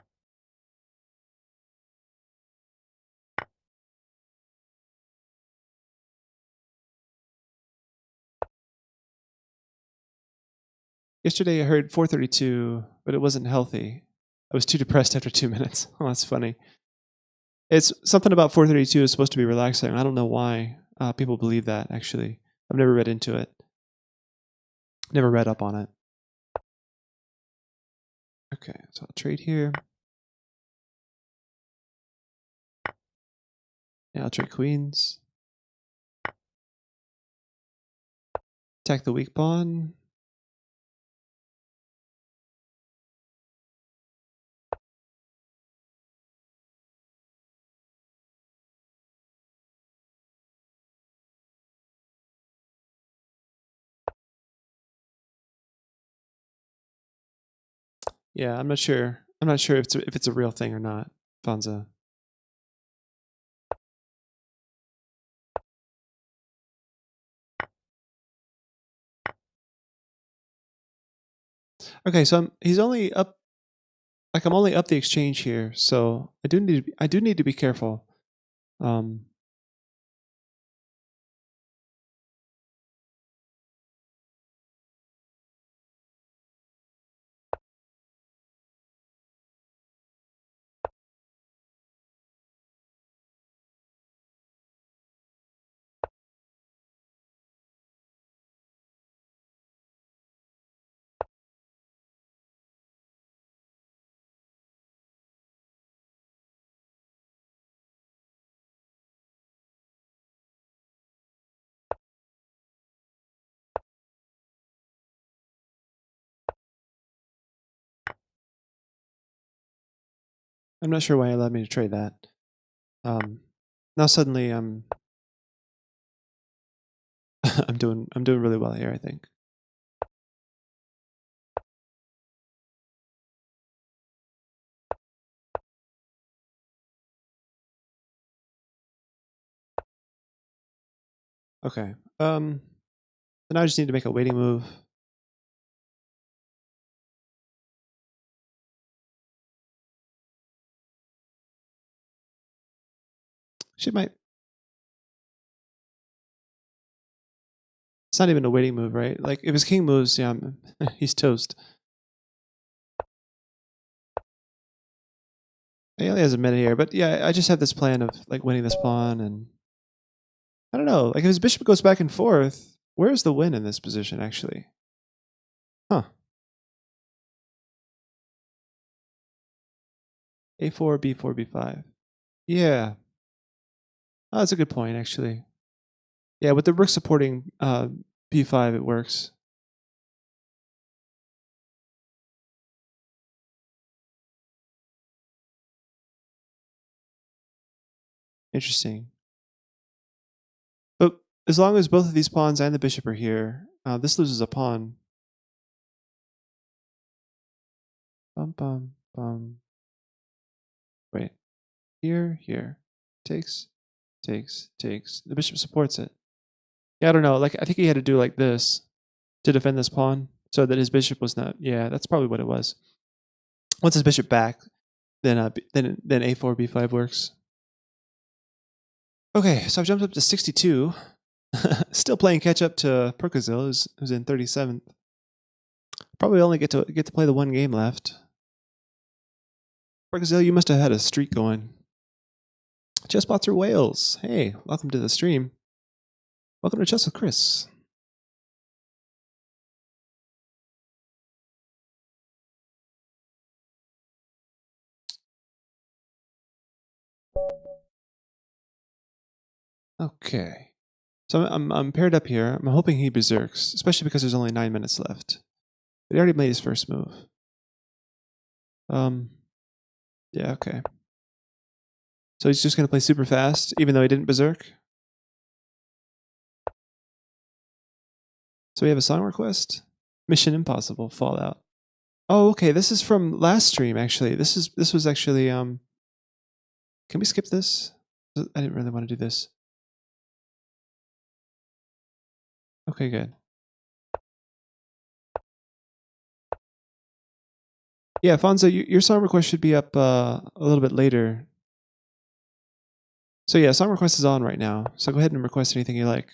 Yesterday I heard 432, but it wasn't healthy. I was too depressed after 2 minutes. Oh, that's funny. It's something about 432 is supposed to be relaxing. I don't know why people believe that, actually. I've never read into it. Never read up on it. Okay, so I'll trade here. Yeah, I'll trade queens. Attack the weak pawn. Yeah, I'm not sure. I'm not sure if it's a real thing or not, Fonza. Okay, so he's only up. Like I'm only up the exchange here, so I do need to be careful. Um, I'm not sure why it allowed me to trade that. Now suddenly I'm doing really well here, I think. Okay. So now I just need to make a waiting move. She might. It's not even a waiting move, right? Like if his king moves, yeah, he's toast. He only has a minute here, but yeah, I just have this plan of like winning this pawn, and I don't know. Like if his bishop goes back and forth, where's the win in this position actually? Huh? A4, B4, B5. Yeah, oh, that's a good point actually. Yeah, with the rook supporting B5, it works. Interesting. But as long as both of these pawns and the bishop are here, this loses a pawn. Bum bum bum. Wait. Here, here. Takes, takes, takes. The bishop supports it. Yeah, I don't know. Like I think he had to do like this to defend this pawn so that his bishop was not. Yeah, that's probably what it was. Once his bishop back, then then A4 B5 works. Okay, so I've jumped up to 62. Still playing catch up to Perkazil, who's in 37th. Probably only get to play the one game left. Perkazil, you must have had a streak going. Chess Bots are Wales. Hey, welcome to the stream. Welcome to Chess with Chris. Okay. So I'm paired up here. I'm hoping he berserks, especially because there's only 9 minutes left. But he already made his first move. Yeah, okay. So he's just gonna play super fast, even though he didn't berserk. So we have a song request. Mission Impossible Fallout. Oh, okay. This is from last stream. Actually, this was actually Can we skip this? I didn't really want to do this. Okay, good. Yeah, Fonzo, your song request should be up a little bit later. So yeah, song request is on right now. So go ahead and request anything you like.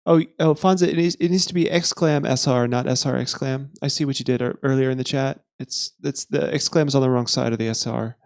Oh, Fonzo, it needs to be exclam SR, not SR exclam. I see what you did earlier in the chat. It's the exclam is on the wrong side of the SR.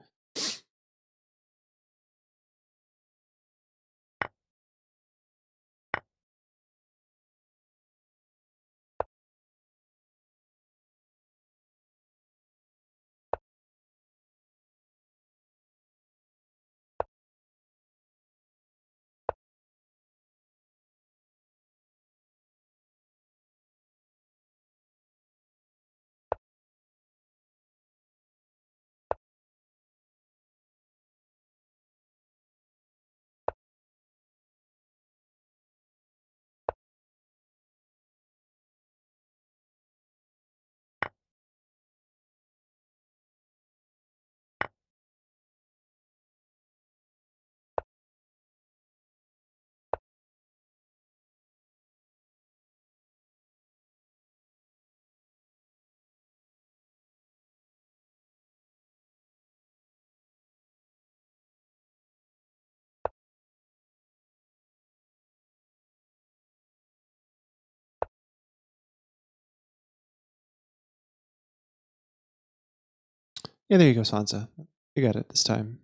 Yeah, there you go, Sansa. You got it this time.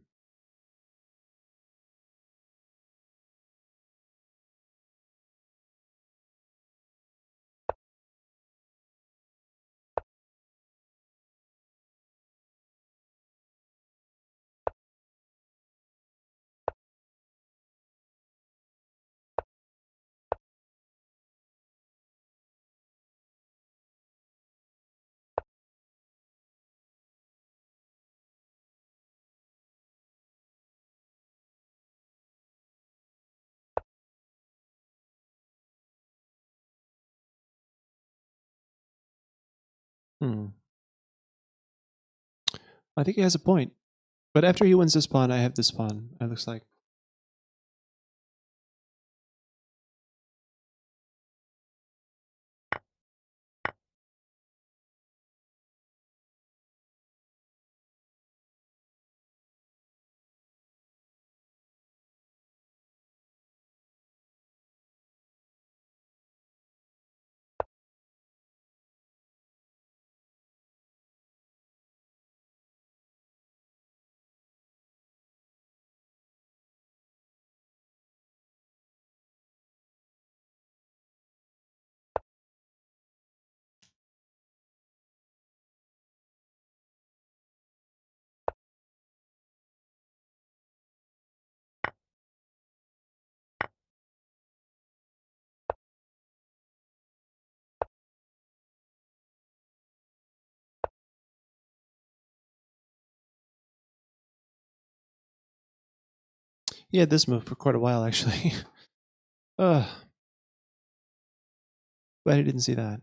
Hmm. I think he has a point. But after he wins this pawn, I have this pawn, it looks like. He had this move for quite a while, actually. Ugh. Glad he didn't see that.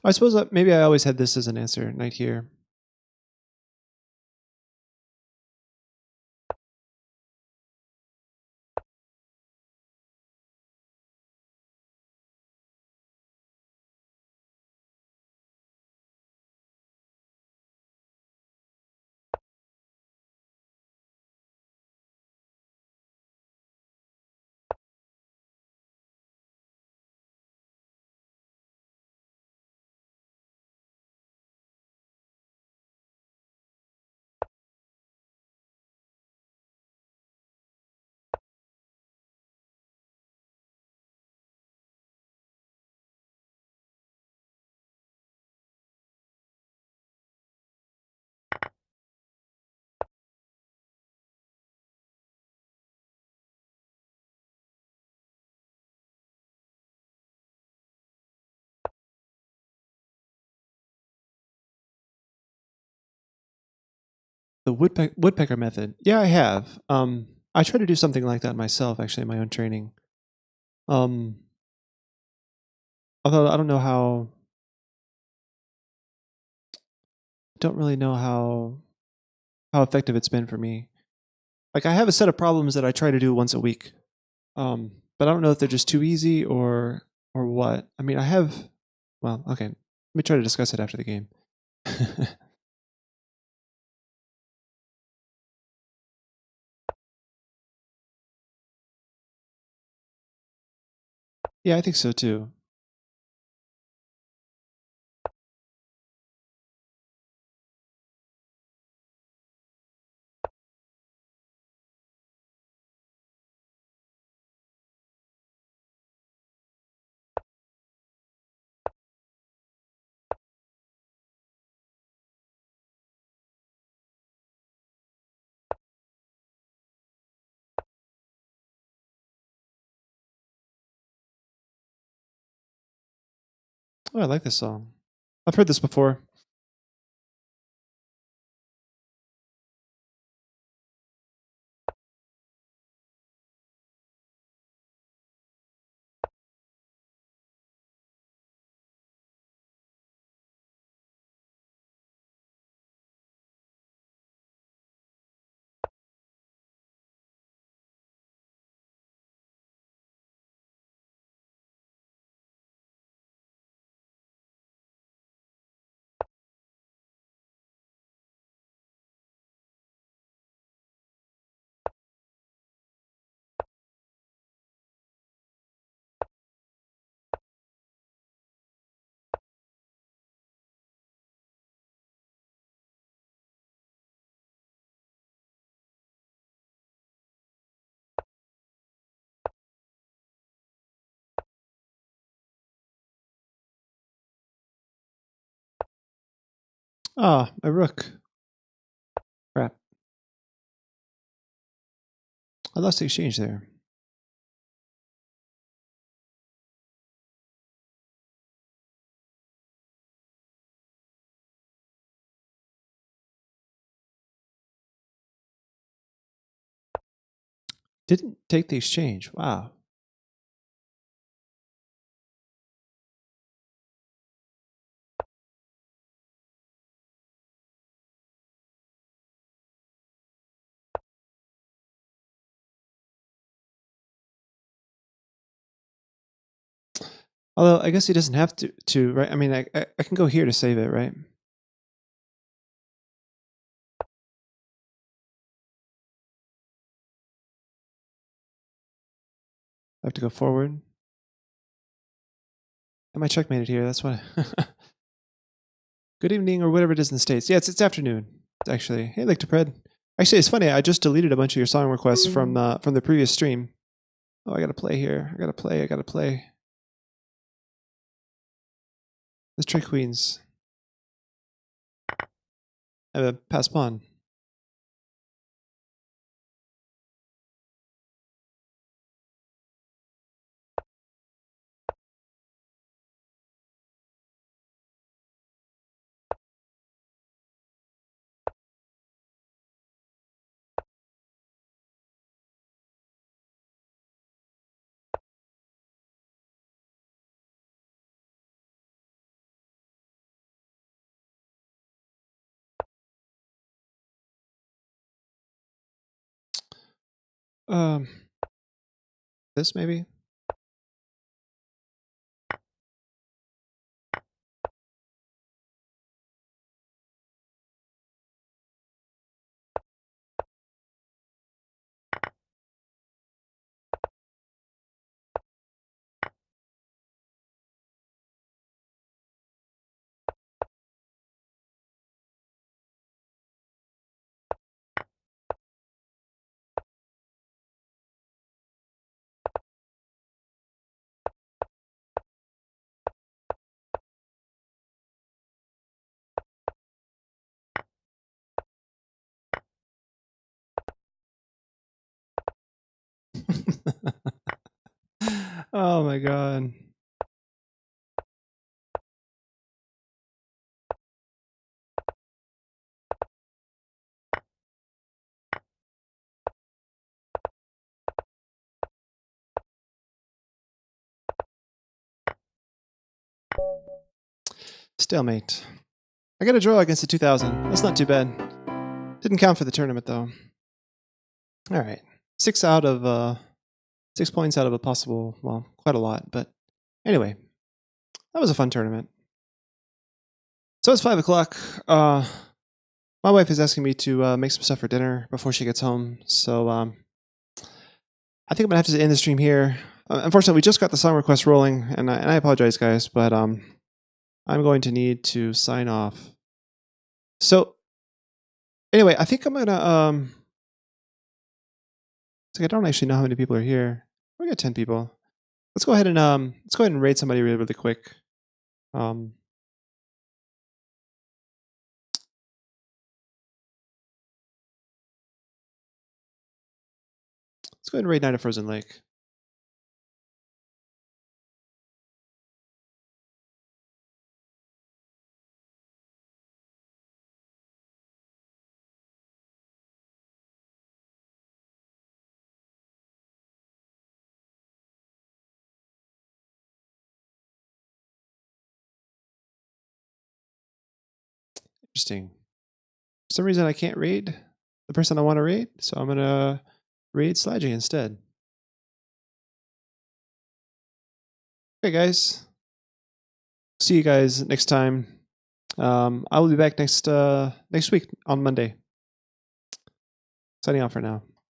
I suppose maybe I always had this as an answer, knight here. The woodpecker method. Yeah, I have. I try to do something like that myself, actually, in my own training. Um, although I don't know how. Don't really know how effective it's been for me. Like I have a set of problems that I try to do once a week, but I don't know if they're just too easy or what. I mean, I have. Well, okay. Let me try to discuss it after the game. Yeah, I think so too. Oh, I like this song. I've heard this before. Ah, a rook. Crap. I lost the exchange there. Didn't take the exchange. Wow. Although I guess he doesn't have to right? I mean, I can go here to save it, right? I have to go forward. Am I checkmated here? That's what. Good evening, or whatever it is in the States. Yeah, it's afternoon, actually. Hey, Lictopred. Actually, it's funny. I just deleted a bunch of your song requests from the previous stream. Oh, I gotta play here. I gotta play. Let's try queens. I have a pass pawn. Um, this maybe. Oh my god. Stalemate. I got a draw against the 2000. That's not too bad. Didn't count for the tournament though. All right, 6 points out of a possible, well, quite a lot. But anyway, that was a fun tournament. So it's 5 o'clock. My wife is asking me to make some stuff for dinner before she gets home. So I think I'm gonna have to end the stream here. Unfortunately, we just got the song request rolling, and I apologize, guys, but I'm going to need to sign off. So anyway, I think I'm gonna it's like I don't actually know how many people are here. We got 10 people. Let's go ahead and raid somebody really, really quick. Let's go ahead and raid Night of Frozen Lake. Interesting. For some reason I can't raid the person I want to raid, so I'm gonna raid Slidgy instead. Okay, guys. See you guys next time. I will be back next week on Monday. Signing off for now.